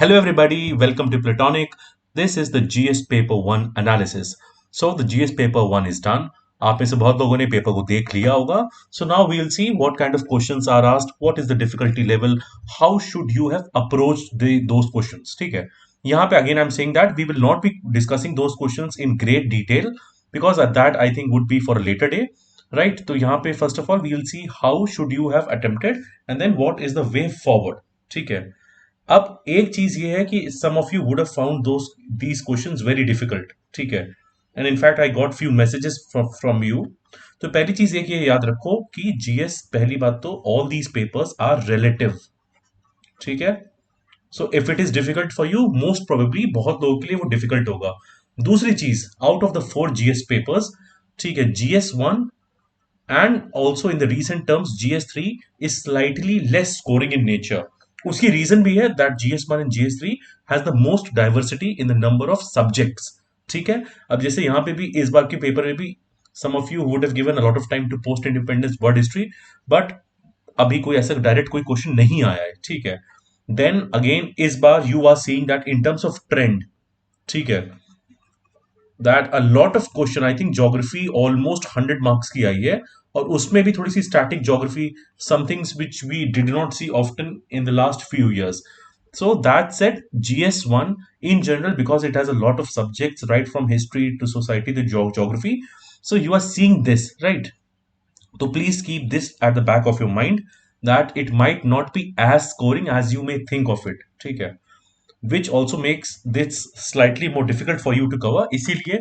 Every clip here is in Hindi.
Hello, everybody. Welcome to Platonic. This is the GS Paper 1 analysis. So, the GS Paper 1 is done. आप में से बहुत लोगों ने पेपर को देख लिया होगा. So now we will see what kind of questions are asked, what is the difficulty level, how should you have approached those questions. ठीक है. यहाँ पे again I'm saying that we will not be discussing those questions in great detail because that I think would be for a later day. Right. तो यहाँ पे first of all we will see how should you have attempted and then what is the way forward. ठीक है. अब एक चीज ये है कि some of you would have found those these questions very difficult. ठीक है. And in fact I got few messages from you. तो पहली चीज एक ये याद रखो कि जीएस, पहली बात तो all these papers are relative. ठीक है. So if it is difficult for you, most probably बहुत लोगों के लिए वो डिफिकल्ट होगा. दूसरी चीज, out of the 4 GS papers, ठीक है, GS 1 and also in the recent terms GS3 is slightly less scoring in nature. उसकी रीजन भी है that GS1 and GS3 has the most diversity in the number of subjects. ठीक है. अब जैसे यहाँ पे भी इस बार के पेपर में भी some of you would have given a lot of time to post independence word history, but अभी कोई ऐसा डायरेक्ट कोई क्वेश्चन नहीं आया है. ठीक है. देन अगेन इस बार you are seeing that in terms of trend. ठीक है. That a lot of question, I think geography almost 100 marks की आई है और उसमें भी थोड़ी सी static geography, somethings which we did not see often in the last few years. So that said, GS1 in general, because it has a lot of subjects, right from history to society to geography, so you are seeing this, right? So please keep this at the back of your mind that it might not be as scoring as you may think of it. ठीक है. Which also makes this slightly more difficult for you to cover. इसीलिए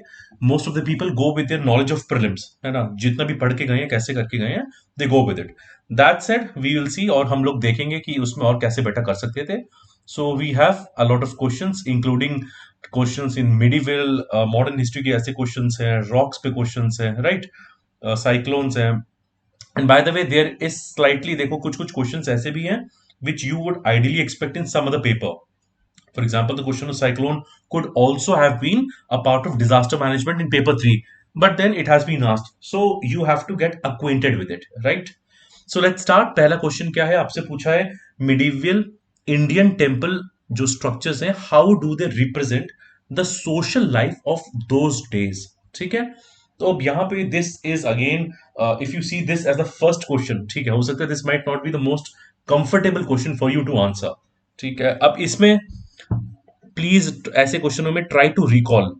most of the people go with their knowledge of prelims, है ना, जितना भी पढ़ के गए हैं, कैसे करके गए हैं, they go with it. That said, we will see, और हम लोग देखेंगे कि उसमें और कैसे बेटर कर सकते थे. So we have a lot of questions, including questions in medieval, modern history के ऐसे questions हैं, rocks पे questions हैं, right? Cyclones हैं. And by the way, there is slightly, देखो कुछ कुछ questions ऐसे भी हैं which you would ideally expect in some other paper. For example, the question of cyclone could also have been a part of disaster management in paper 3, but then it has been asked. So you have to get acquainted with it, right? So let's start. पहला क्वेश्चन क्या है, आपसे पूछा है medieval Indian temple जो structures हैं, how do they represent the social life of those days? ठीक है. तो अब यहाँ पे this is again, if you see this as the first question, ठीक है, हो सकता है this might not be the most comfortable question for you to answer. ठीक है. अब इसमें प्लीज ऐसे क्वेश्चनों में ट्राई टू रिकॉल,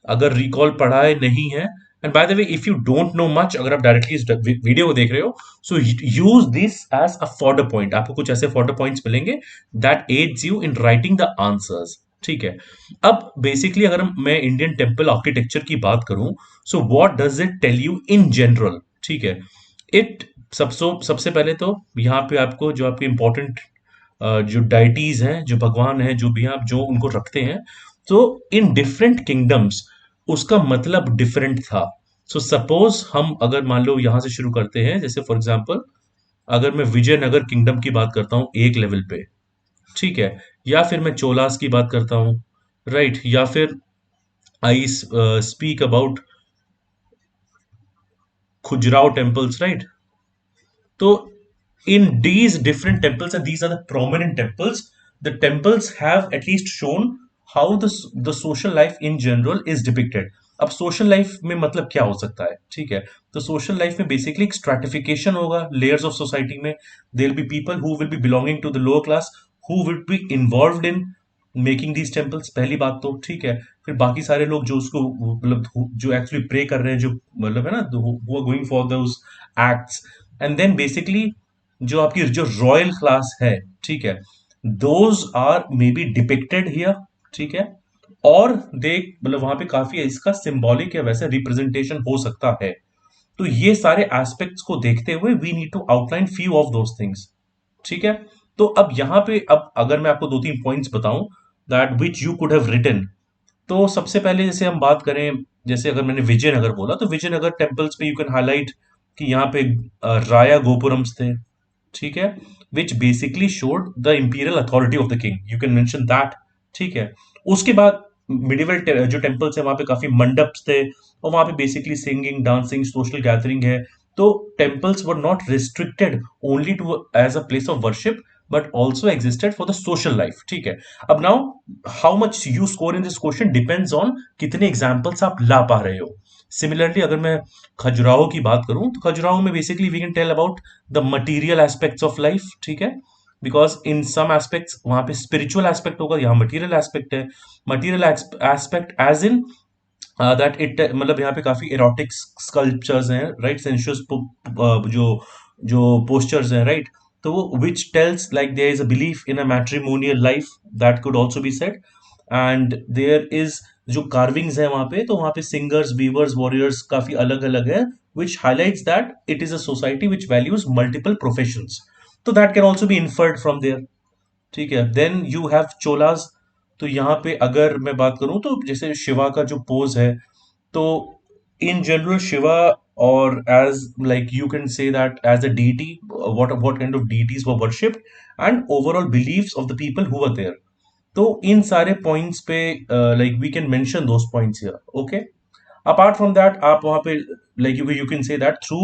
अगर रिकॉल पढ़ा है नहीं है. And by the way, if you don't know much, अगर आप डायरेक्टली इस वीडियो को देख रहे हो, so use this as a fodder point. आपको कुछ ऐसे फॉर्डर पॉइंट्स मिलेंगे that aids you in writing the answers. ठीक है. अब बेसिकली अगर मैं इंडियन टेम्पल आर्किटेक्चर की बात करूं, so what does it tell you in general. ठीक है. इट सबसे पहले तो यहाँ पे आपको जो आपके इंपॉर्टेंट जो डाइटीज हैं, जो भगवान हैं, जो भी आप जो उनको रखते हैं, तो इन डिफरेंट किंगडम्स उसका मतलब डिफरेंट था. सो सपोज हम अगर मान लो यहां से शुरू करते हैं, जैसे फॉर एग्जांपल अगर मैं विजयनगर किंगडम की बात करता हूं एक लेवल पे, ठीक है, या फिर मैं चोलास की बात करता हूं, राइट, या फिर I speak about Khajuraho temples, right. तो in these different temples, and these are the prominent temples, the temples have at least shown how the social life in general is depicted. अब सोशल लाइफ में मतलब क्या हो सकता है. ठीक है. तो सोशल लाइफ में बेसिकली एक स्ट्रैटिफिकेशन होगा लेयर्स ऑफ सोसाइटी में. There will be people who will be belonging to the lower class who will be involved in making these temples, पहली बात तो. ठीक है. फिर बाकी सारे लोग जो उसको मतलब जो एक्चुअली प्रे कर रहे हैं, जो मतलब है ना, who are going for those acts. And then basically जो आपकी जो रॉयल क्लास है, ठीक है, those are may be depicted here. ठीक है. और देख मतलब वहां पे काफी इसका सिंबॉलिक या वैसे रिप्रेजेंटेशन हो सकता है. तो ये सारे एस्पेक्ट्स को देखते हुए we need to outline few of those things. ठीक है. तो अब यहाँ पे अब अगर मैं आपको 2-3 पॉइंट्स बताऊं that which you could have written, तो सबसे पहले जैसे हम बात करें, जैसे अगर मैंने विजयनगर बोला तो विजयनगर टेम्पल्स पे यू कैन हाईलाइट कि यहाँ पे राया गोपुरम्स थे. ठीक है. Which basically showed the imperial authority of the king, you can mention that. ठीक है. उसके बाद मिडिवल जो टेम्पल्स है वहां पे काफी मंडप्स थे और वहां पे basically singing, dancing, social gathering है. तो temples were not restricted only to as a place of worship, but also existed for the social life. ठीक है, अब now how much you score in this question depends on कितने examples आप ला पा रहे हो. Similarly, अगर मैं खजुराहो की बात करूं तो खजुराहो में basically we can tell about the material aspects of life. ठीक है, बिकॉज इन सम एस्पेक्ट्स वहां पे स्पिरिचुअल एस्पेक्ट होगा, यहाँ मटीरियल एस्पेक्ट है. Material aspect as in that it, मतलब यहाँ पे काफी एरोटिक स्कल्पचर्स हैं, राइट, सेंशुअस जो जो पोस्चर्स हैं, राइट. तो वो which tells like there is a belief in a matrimonial life, that could also be said. And there is जो कार्विंग्स है वहां पे, तो वहां पे सिंगर्स, वीवर्स, वॉरियर्स काफी अलग अलग है, which highlights that it is a society which values multiple professions. तो that can also be inferred from there. ठीक है, देन यू हैव चोलास. तो यहाँ पे अगर मैं बात करूं तो जैसे शिवा का जो पोज है, तो इन जनरल शिवा, और as like you can say that as a deity, what kind of deities were worshipped and overall beliefs of the people who were there. तो इन सारे पॉइंट्स पे like we can mention those points here. Okay, apart from that आप वहां पे like you can say that through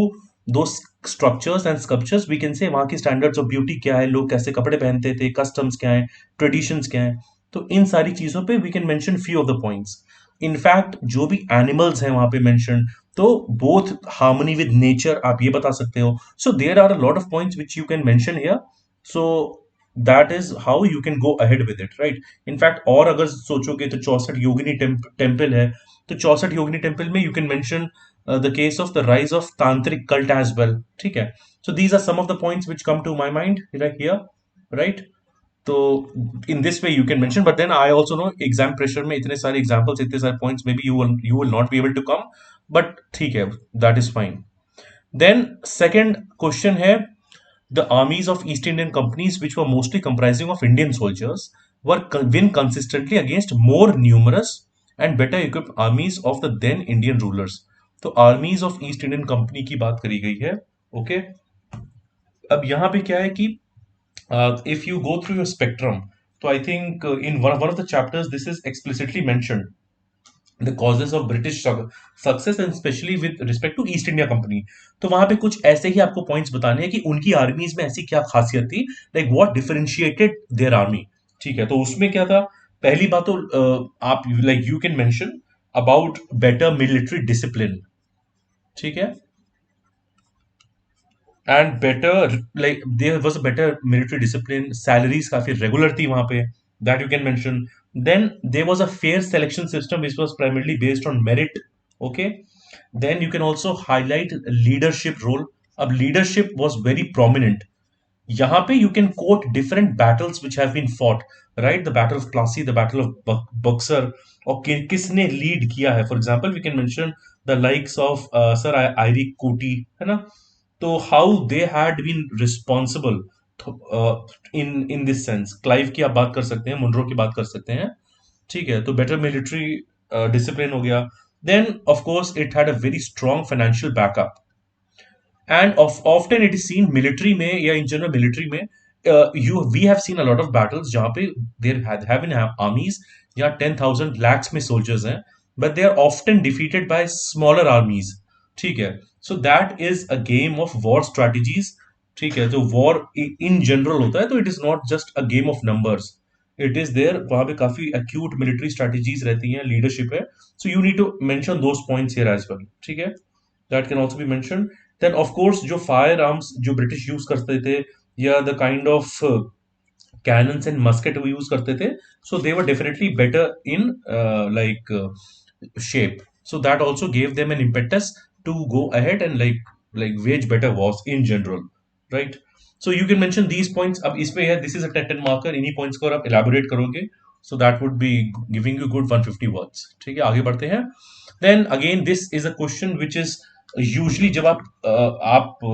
दो structures and sculptures we can say वहां की स्टैंडर्ड्स ऑफ ब्यूटी क्या है, लोग कैसे कपड़े पहनते थे, कस्टम्स क्या है, ट्रेडिशंस क्या है. तो इन सारी चीजों पे we can mention few of the points. In fact जो भी एनिमल्स हैं वहां पे मेंशन, तो बोथ हार्मनी विद नेचर आप ये बता सकते हो. So there are a lot of points which you can mention here. So that is how you can go ahead with it, right. In fact और अगर सोचोगे तो 64 योगिनी टेम्पल है, तो 64 योगिनी टेम्पल में you can mention the case of the rise of tantric cult as well. ठीक है, so these are some of the points which come to my mind here, right. तो in this way you can mention, but then I also know exam pressure में इतने सारे एग्जाम्पल्स, इतने सारे पॉइंट्स में भी you will not be able to come, but ठीक है, that is fine. Then second question है, the armies of East Indian companies, which were mostly comprising of Indian soldiers, were win consistently against more numerous and better equipped armies of the then Indian rulers. तो armies of East Indian Company की बात करी गई है. ओके, अब यहाँ पे क्या है कि if you go through your spectrum, तो I think in one of the chapters this is explicitly mentioned, the causes of British success and especially with respect to East India Company. तो वहां पे कुछ ऐसे ही आपको पॉइंट्स बताने हैं कि उनकी आर्मीज में ऐसी क्या खासियत थी, like what differentiated there army. ठीक है, तो उसमें क्या था, पहली बात तो आप like you can mention about better military discipline. ठीक है, and better like there was a better military discipline, salaries काफी रेगुलर थी वहां पे, that you can mention. Then there was a fair selection system which was primarily based on merit. Okay, then you can also highlight leadership role. अब leadership was very prominent. यहाँ पे you can quote different battles which have been fought, right? The battle of Plassey, the battle of Buxar, और किसने lead किया है. For example, we can mention the likes of Sir Ivy Koti, है ना. तो how they had been responsible in this sense. Clive की आप बात कर सकते हैं, मुनरो की बात कर सकते हैं. ठीक है, तो बेटर मिलिट्री डिसिप्लिन हो गया. Then of course it had a very strong financial backup, and often it is seen military में या इन जनरल मिलिट्री में, you we have seen a lot of battles जहां पे देयर हैव बीन आर्मीज या 10,000 lakhs में सोल्जर्स हैं, but they are often defeated by smaller armies. ठीक है, so that is a game of war strategies. ठीक है, जो वॉर इन जनरल होता है, तो it is not just a game of numbers, it is there, वहां पे काफी एक्यूट मिलिट्री स्ट्रेटजीज रहती हैं, लीडरशिप है. So you need to mention those points here as well. ठीक है, that can also be mention. Then of course जो फायर आर्म्स जो ब्रिटिश यूज करते थे, या the kind of cannons and musket we use करते थे, so they were definitely better in like shape. So that also gave them an impetus to go ahead and like wage better wars in general, right? So you can mention these points. अब इसमें है, this is a 10 marker, इन्हीं points को आप elaborate करोगे, so that would be giving you good 150 words. ठीक है, आगे बढ़ते हैं. Then again this is a question which is usually जब आप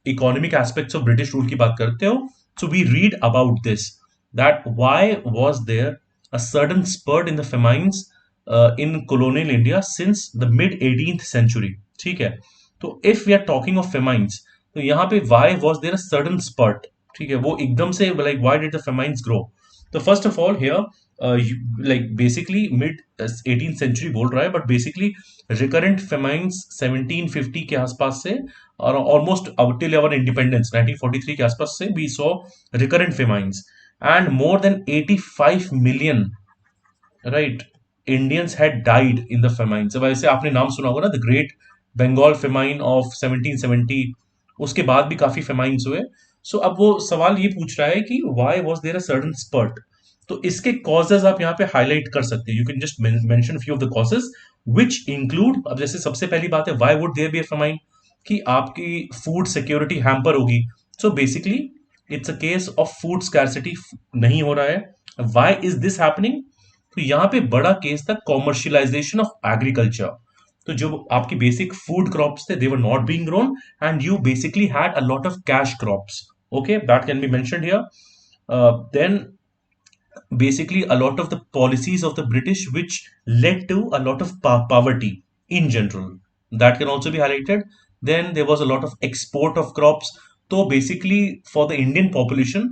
economic aspects of British rule की बात करते हो, so we read about this, that why was there a sudden spurt in the famines in colonial India since the mid 18th century. ठीक है, तो if we are talking of famines, तो यहाँ पे why was there a sudden spurt. ठीक है, वो एकदम से like why did the famines grow. तो first of all here like basically mid 18th century बोल रहा है, बट बेसिकली रिकरेंट फेमाइंस 1750 के आसपास से और ऑलमोस्ट टिल आवर इंडिपेंडेंस 1943 के आसपास से we saw recurrent famines and more than 85 million right Indians had died in the famine. जब ऐसे आपने नाम सुना होगा ना, the great Bengal famine of 1770, उसके बाद भी काफी फेमाइंस हुए। सो अब वो सवाल ये पूछ रहा है कि why was there a certain spurt. तो इसके कॉजेज आप यहाँ पे हाईलाइट कर सकते हैं, you can just mention few of the causes which include. अब जैसे सबसे पहली बात है, why would there be a famine, कि आपकी फूड सिक्योरिटी हैम्पर होगी। So basically it's a case of food scarcity नहीं हो रहा है। व्हाई इज दिस हैपनिंग, तो यहाँ पे बड़ा केस था कॉमर्शियलाइजेशन ऑफ एग्रीकल्चर। तो जो आपकी बेसिक फूड क्रॉप्स थे, they were not being grown and you basically had a lot of cash crops. Okay, that can be mentioned here. Then basically a lot of the policies of the British which led to a lot of poverty in general, that can also be highlighted. Then there was a lot of export of crops. So basically for the Indian population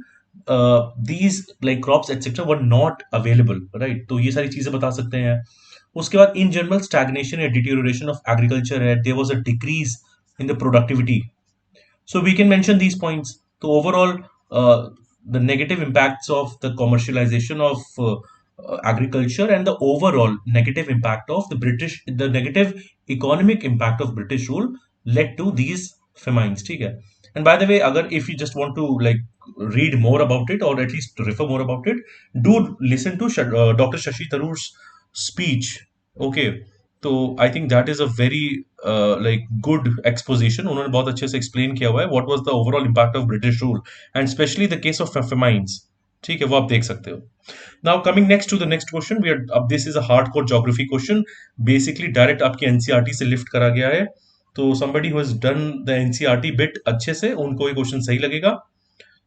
these like crops etc were not available, right? तो ये सारी चीजें बता सकते हैं। उसके बाद इन जनरल स्टैग्नेशन या डिटेरियोरेशन ऑफ एग्रीकल्चर है, there was a decrease in the productivity. So we can mention these points. So overall, the negative impacts of the commercialization of agriculture and the overall negative impact of the negative economic impact of British rule led to these famines. ठीक है? And by the way, अगर if you just want to like read more about it or at least refer more about it, do listen to Dr. Shashi Tharoor's speech. Okay, तो I think that is a very like good exposition. उन्होंने बहुत अच्छे से एक्सप्लेन किया हुआ है what was the overall impact of British rule and specially the case of famines. ठीक है, वो आप देख सकते हो। Now coming next to the next question, we are अब this is a hardcore geography question, basically direct आपकी एनसीईआरटी से लिफ्ट करा गया है। तो somebody who has done the NCERT bit अच्छे से, उनको ये क्वेश्चन सही लगेगा।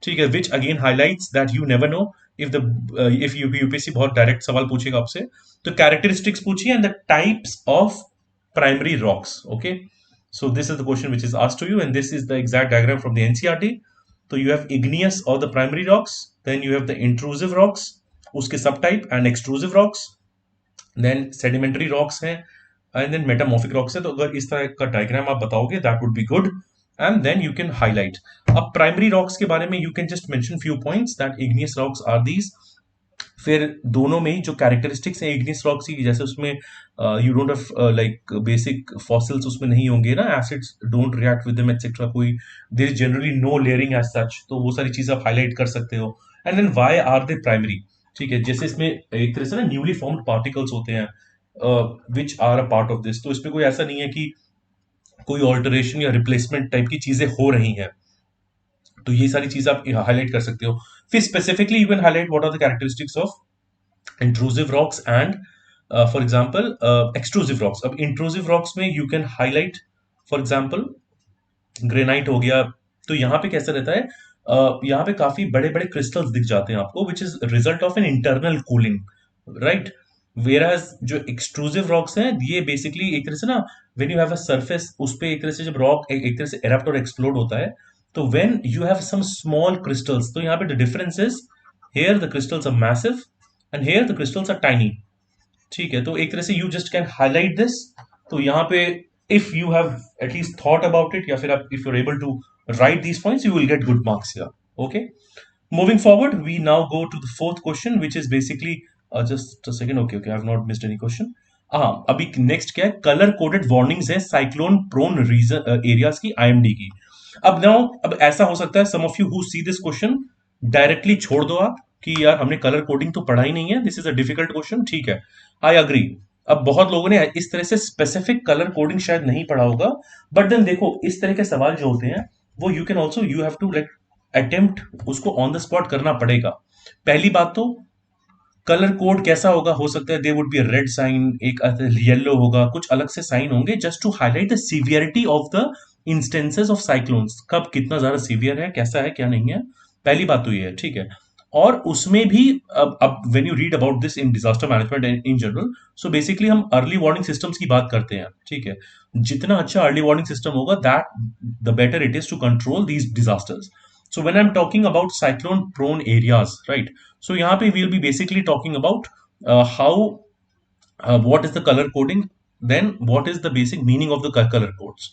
ठीक है, which again highlights that you never know if the if UPSC बहुत डायरेक्ट सवाल पूछेगा आपसे। तो कैरेक्टरिस्टिक्स पूछिए and the types of primary rocks. Okay, so this is the question which is asked to you and this is the exact diagram from the NCERT. So you have igneous or the primary rocks, then you have the intrusive rocks, उसके subtype and extrusive rocks, then sedimentary rocks हैं and then metamorphic rocks है। तो अगर इस तरह का डायग्राम आप बताओगे that would be good and then you can highlight। अब प्राइमरी रॉक्स के बारे में you can just mention few points that igneous rocks are these। फिर दोनों में ही जो कैरेक्टरिस्टिक्स है इग्नियस रॉक्स की, जैसे उसमें you don't have like basic fossils उसमें नहीं होंगे ना, acids don't react with them etcetera, कोई there is generally no layering as such. तो वो सारी चीजें आप हाईलाइट कर सकते हो। And then why are they primary. ठीक है, जैसे इसमें एक तरह से ना न्यूली फॉर्म्ड पार्टिकल्स होते हैं which are a part of this. तो इसमें कोई ऐसा नहीं है कि कोई ऑल्टरेशन या रिप्लेसमेंट टाइप की चीजें हो रही हैं। तो ये सारी चीजें आप हाईलाइट कर सकते हो। फिर specifically you can highlight what are the characteristics of intrusive rocks and for example extrusive rocks। अब intrusive rocks में you can highlight for example granite हो गया। तो यहाँ पे कैसा रहता है, यहाँ पे काफी बड़े बड़े क्रिस्टल्स दिख जाते हैं आपको which is result of an internal cooling, right. Whereas जो एक्सट्रूसिव रॉक्स हैं ये बेसिकली एक तरह से ना when you have a surface उस पे एक तरह से जब रॉक एक तरह से एरप्ट और एक्सप्लोड होता है, तो when you have some small crystals, तो यहाँ पे the difference is here the crystals are massive and here the crystals are tiny. ठीक है, तो एक तरह से you just can highlight this. तो यहाँ पे if you have at least thought about it या फिर आप if you are able to write these points you will get good marks here. Okay, moving forward we now go to the fourth question which is basically just a second. Okay okay, I have not missed any question. हाँ, अभी नेक्स्ट क्या है, कलर कोडेड वार्निंग्स है साइक्लोन प्रोन रीजन एरियाज की आईएमडी की। अब नाउ अब ऐसा हो सकता है some of you who see this question directly छोड़ दो आप कि यार हमने कलर कोडिंग तो पढ़ा ही नहीं है, this is a difficult question. ठीक है, आई अग्री। अब बहुत लोगों ने इस तरह से स्पेसिफिक कलर कोडिंग शायद नहीं पढ़ा होगा, बट देन देखो इस तरह के सवाल जो होते हैं वो you can also you have to like attempt उसको ऑन द स्पॉट करना पड़ेगा। पहली बात तो कलर कोड कैसा होगा, हो सकता है they would be red sign, एक येलो होगा, कुछ अलग से साइन होंगे just to highlight the severity of the instances of cyclones, कब कितना ज्यादा सीवियर है, कैसा है क्या नहीं है। पहली बात तो ये है, ठीक है। और उसमें भी अब when you read about this in disaster management in general, so basically हम अर्ली वार्निंग सिस्टम्स की बात करते हैं। ठीक है, जितना अच्छा अर्ली वार्निंग सिस्टम होगा that the better it is to control these disasters. So when I'm talking about cyclone prone areas, right? So यहाँ पे we'll be basically talking about how what is the color coding, then what is the basic meaning of the color codes,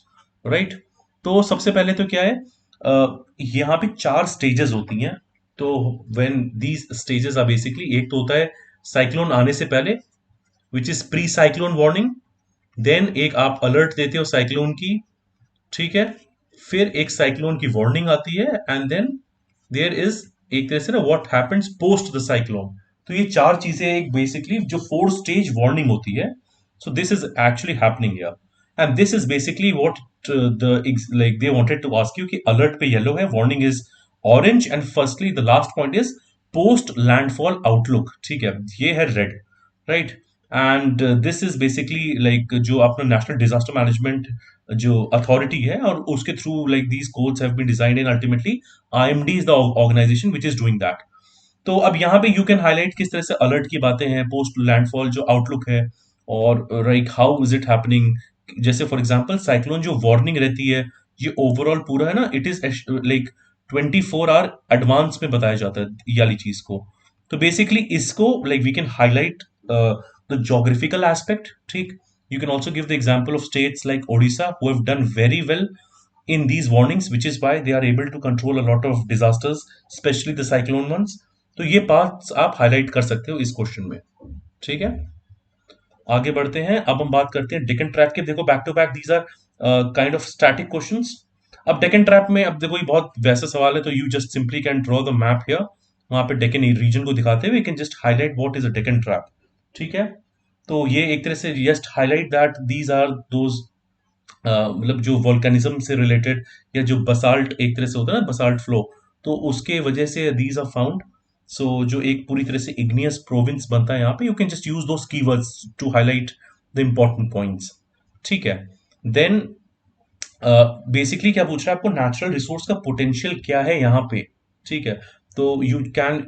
right? तो सबसे पहले तो क्या है, यहाँ पे चार स्टेजेस होती हैं. तो when these stages are basically, एक तो होता है साइक्लोन आने से पहले, which is pre cyclone warning. Then एक आप अलर्ट देते हो साइक्लोन की, ठीक है. फिर एक साइक्लोन की वार्निंग आती है, एंड देन देयर इज एक तरह से ना what happens post the cyclone. तो ये चार चीजें एक बेसिकली जो 4 स्टेज वार्निंग होती है. So this is actually happening here, and this is basically what the like they wanted to ask you कि अलर्ट पे येलो है, warning is orange, and firstly the last point is post landfall outlook. ठीक है, ये है red, right. And this is basically like जो अपना नेशनल डिजास्टर मैनेजमेंट जो अथॉरिटी है, और उसके through like these codes have been designed, and ultimately IMD is the organization which is doing that. तो अब यहाँ पे यू कैन हाईलाइट किस तरह से अलर्ट की बातें हैं, पोस्ट लैंडफॉल जो आउटलुक है, और like how is it happening. जैसे फॉर एग्जांपल साइक्लोन जो वार्निंग रहती है, ये ओवरऑल पूरा है ना, it is like 24 hour advance में बताया जाता है ये वाली चीज को. तो बेसिकली इसको like we can highlight the geographical aspect. ठीक, you can also give the example of states like Odisha who have done very well in these warnings, which is why they are able to control a lot of disasters, especially the cyclone ones. तो ये पार्ट्स आप हाईलाइट कर सकते हो इस क्वेश्चन में. ठीक है, आगे बढ़ते हैं. अब हम बात करते हैं डेक्कन ट्रैप के. देखो back to back these are kind of static questions. अब डेक्कन ट्रैप में अब देखो ये बहुत वैसा सवाल है, तो you just simply can draw the map here. वहां पे डेक्कन रीजन को दिखाते हुए you can just highlight what is a Deccan trap. ठीक है, तो ये एक तरह से just highlight that these are those मतलब जो वोल्केनिज्म से रिलेटेड, या जो बसाल्ट एक तरह से होता है ना, बसाल्ट फ्लो, तो उसके वजह से दीज आर फाउंड. सो जो एक पूरी तरह से इग्नियस प्रोविंस बनता है यहाँ पे, you can just use those keywords to highlight the important points. ठीक है, देन बेसिकली क्या पूछ रहा है आपको, नेचुरल रिसोर्स का पोटेंशियल क्या है यहाँ पे. ठीक है, तो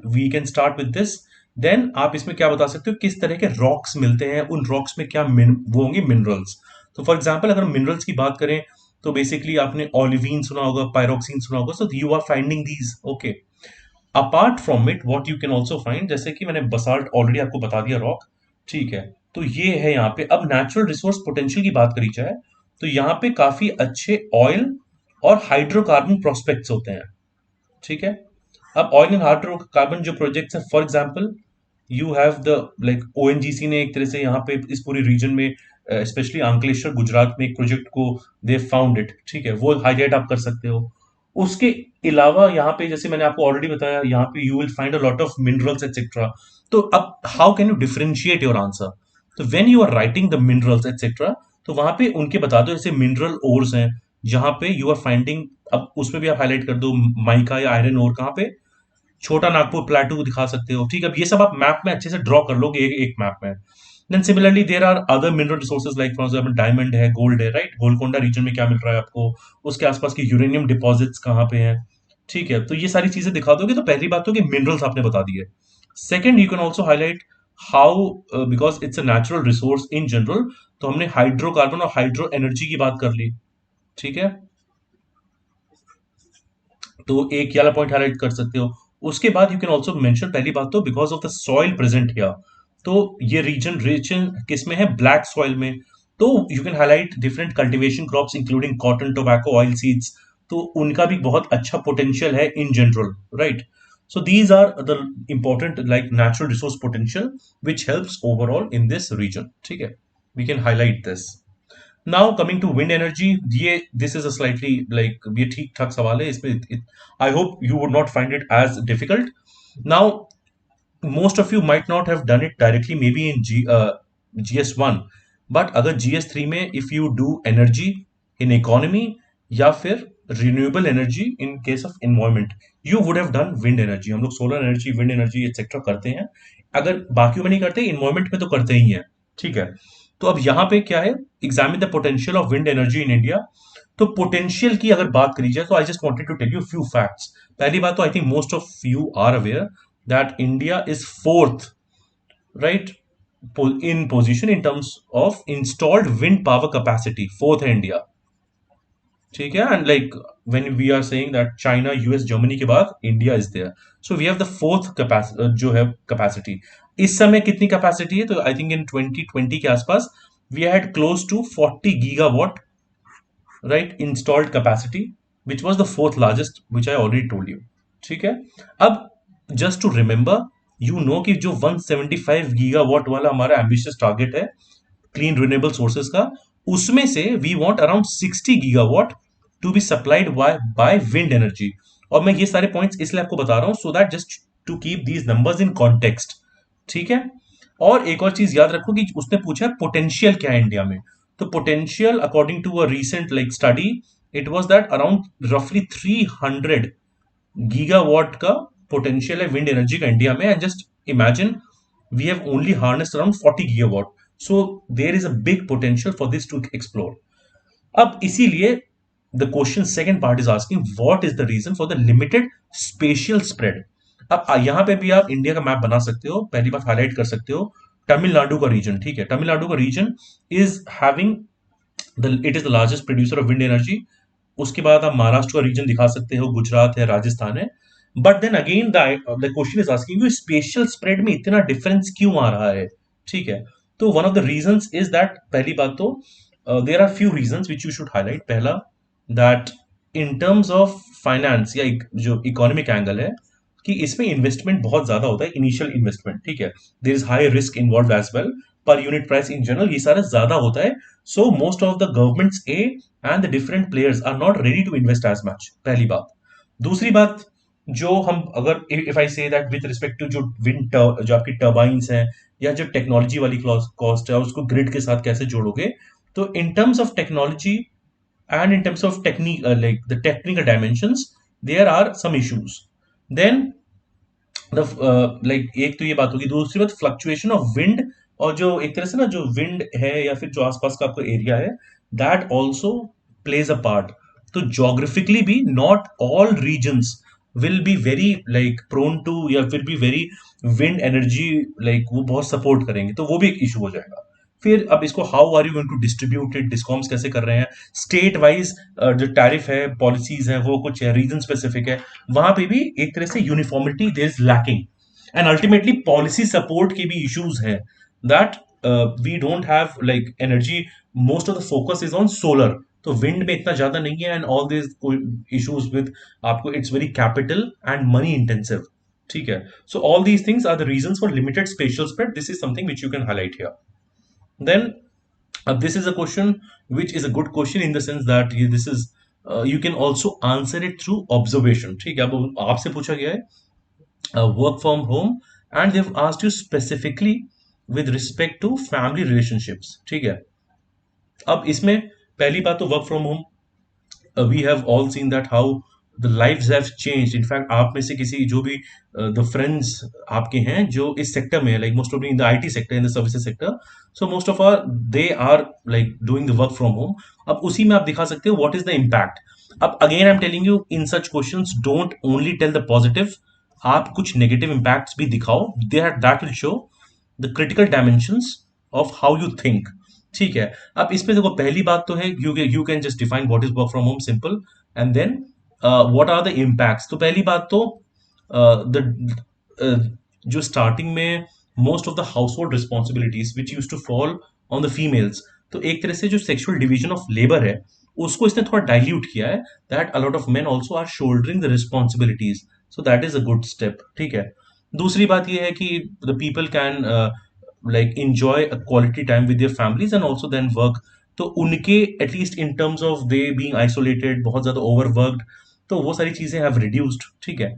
we can start with this. Then आप इसमें क्या बता सकते हो, किस तरह के रॉक्स मिलते हैं, उन रॉक्स में क्या वो होंगे मिनरल्स. तो फॉर एग्जाम्पल अगर मिनरल्स की बात करें, तो बेसिकली आपने ओलिवीन सुना होगा, पायरोक्सिन सुना होगा. So you are finding these. Okay, apart from it what you can also find, जैसे कि मैंने बसाल्ट ऑलरेडी आपको बता दिया, रॉक. ठीक है, तो ये है यहाँ पे. अब नेचुरल रिसोर्स पोटेंशियल की बात करी जाए, तो यहाँ पे काफी अच्छे ऑयल और हाइड्रोकार्बन प्रोस्पेक्ट्स होते हैं. ठीक है, अब ऑयल एंड हाइड्रोकार्बन जो प्रोजेक्ट्स हैं, for example you have the like ONGC ने एक तरह से यहाँ पे इस पूरे रीजन में, स्पेशली अंकलेश्वर गुजरात में एक प्रोजेक्ट को दे फाउंड इट. ठीक है, वो हाईलाइट आप कर सकते हो. उसके अलावा यहाँ पे जैसे मैंने आपको ऑलरेडी बताया, यहाँ पे you will find a lot of minerals etcetera. तो अब how can you differentiate your answer. तो when you are writing the minerals etcetera, तो वहां पे उनके बता दो, जैसे मिनरल ओर्स हैं जहां पे यू आर फाइंडिंग, अब उसमें भी आप हाईलाइट कर दो माइका या आयरन ओर कहाँ पे, छोटा नागपुर प्लेटू दिखा सकते हो. ठीक है, अब ये सब आप मैप में अच्छे से ड्रॉ कर लोगे एक मैप में. Then similarly there are other mineral resources like for example diamond है, गोल्ड है, राइट. गोलकोंडा रीजन में क्या मिल रहा है आपको, उसके आसपास के यूरेनियम डिपॉजिट्स कहाँ पे हैं. ठीक है, तो ये सारी चीजें दिखा दोगे. तो पहली बात तो कि मिनरल्स आपने बता दिए. Second, you can also highlight how, because it's a natural resource in general, तो हमने हाइड्रोकार्बन और हाइड्रो एनर्जी की बात कर ली. ठीक है, तो एक ये वाला पॉइंट हाईलाइट कर सकते हो. उसके बाद यू कैन ऑल्सो मेंशन, पहली बात तो because of the soil present here, तो ये रीजन किस में है, ब्लैक सॉइल में. तो you can highlight different cultivation crops including cotton, tobacco, oil seeds. तो उनका भी बहुत अच्छा पोटेंशियल है in general, right. So these are the important like natural resource potential which helps overall in this region. ठीक है, we can highlight this. Now coming to wind energy, ये this is a slightly like ये ठीक ठाक सवाल है इसमें. I hope you would not find it as difficult. Now most of you might not have done it directly maybe in GS1, but अगर GS3 में if you do energy in economy या फिर renewable energy in case of environment, you would have done wind energy. हम लोग solar energy, wind energy etc करते हैं. अगर बाकी में नहीं करते, environment में तो करते ही हैं. ठीक है, तो अब यहाँ पे क्या है, examine the potential of wind energy in India. तो पोटेंशियल की अगर बात करी जाए, तो I just wanted to tell you few facts. पहली बात तो I think most of you are aware that India is fourth, right, in position in terms of installed wind power capacity. Fourth है इंडिया. ठीक है, and like when we are saying that China, US, Germany के बाद India is there, so we have the fourth जो है कैपेसिटी। इस समय कितनी कैपेसिटी है? तो आई थिंक इन 2020 के आसपास we had close to 40 gigawatt, right, installed capacity, which was the fourth largest, which I already told you. ठीक है, अब just to remember, you know कि जो 175 गीगावाट वाला हमारा एम्बिशियस टारगेट है क्लीन रिन्यूएबल सोर्सेज का, उसमें से we want around 60 gigawatt to be supplied by wind energy. और मैं ये सारे पॉइंट्स इसलिए आपको बता रहा हूं so that just to keep these numbers in context. ठीक है, और एक और चीज याद रखो कि उसने पूछा पोटेंशियल क्या है इंडिया में। तो potential according to a recent like study, it was that around रफली 300 गीगावाट का पोटेंशियल है विंड एनर्जी का इंडिया में। And just imagine we have only harnessed around 40 gigawatt, so there is a big potential for this to explore. अब इसीलिए the question second part is asking what is the reason for the limited spatial spread. अब यहाँ पे भी आप इंडिया का मैप बना सकते हो, पहली बात हाईलाइट कर सकते हो तमिलनाडु का रीजन। ठीक है, तमिलनाडु का region is having it is the largest producer of wind energy. उसके बाद आप महाराष्ट्र का रीजन दिखा सकते हो, गुजरात है, राजस्थान है। But then again the question is asking you special spread में इतना डिफरेंस क्यों आ रहा है? ठीक है, तो one of the reasons is that, पहली बात तो there are few reasons which you should highlight. पहला, that in terms of finance या जो इकोनॉमिक एंगल है, कि इसमें इन्वेस्टमेंट बहुत ज्यादा होता है, इनिशियल इन्वेस्टमेंट। ठीक है, there is high risk involve as well, per unit price in general ये सारा ज्यादा होता है। So most of the governments a and the different players are not ready to invest as much, पहली बात। दूसरी बात, जो हम अगर if I say that with respect to जो जो आपकी टर्बाइंस हैं या जो टेक्नोलॉजी वाली कॉस्ट है उसको ग्रिड के साथ कैसे जोड़ोगे, तो इन terms of technology and in terms of technique like the technical dimensions there are some issues. Then like एक तो ये बात होगी, दूसरी बात फ्लक्चुएशन ऑफ विंड, और जो एक तरह से ना जो विंड है या फिर जो आसपास का आपका एरिया है, that also plays a part. तो जोग्राफिकली भी not all regions will be very like prone to या फिर भी वेरी विंड एनर्जी, लाइक वो बहुत सपोर्ट करेंगे, तो वो भी एक इशू हो जाएगा। फिर अब इसको how are you going to distribute it, discoms कैसे कर रहे हैं, स्टेट वाइज जो टैरिफ है, पॉलिसीज है, वो कुछ है, रीजन स्पेसिफिक है, वहां पे भी एक तरह से uniformity there is lacking. And ultimately policy support के भी इश्यूज हैं, that we don't have like energy, most of the focus is on solar, तो विंड में इतना ज्यादा नहीं है, and all this issues with आपको, it's very capital and money intensive. ठीक है, so all these things are the reasons for limited special spread, this is something which you can highlight here. Then this is a question which is a good question in the sense that this is you can also answer it through observation। ठीक है, अब आपसे पूछा गया है work from home, and they have asked you specifically with respect to family relationships. ठीक है, अब इसमें पहली बात तो work from home, we have all seen that how the lives have changed। In fact आप में से किसी जो भी द फ्रेंड्स आपके हैं जो इस सेक्टर में है, like most of in the IT sector, in the services sector, so most of are they are like doing the work from home. अब उसी में आप दिखा सकते हो व्हाट इज द इम्पैक्ट। अब again I am telling you in such questions don't only tell the positive, आप कुछ नेगेटिव इम्पैक्ट्स भी दिखाओ, that will show the critical dimensions of how you think. ठीक है, अब इसमें देखो पहली बात तो है you can just define what is work from home, simple, and then what are the impacts. तो पहली बात तो जो स्टार्टिंग में most of the household responsibilities which use to fall on the females, तो एक तरह से जो सेक्सुअल डिवीजन ऑफ लेबर है उसको इसने थोड़ा डाइल्यूट किया है, that a lot of men also are shouldering the responsibilities, so that is a good step. ठीक है, दूसरी बात यह है कि the people can like enjoy a quality time with their families and also then work, तो उनके at least in terms of they being isolated, बहुत ज्यादा ओवरवर्कड, तो वो सारी चीजें हैव रिड्यूस्ड। ठीक है,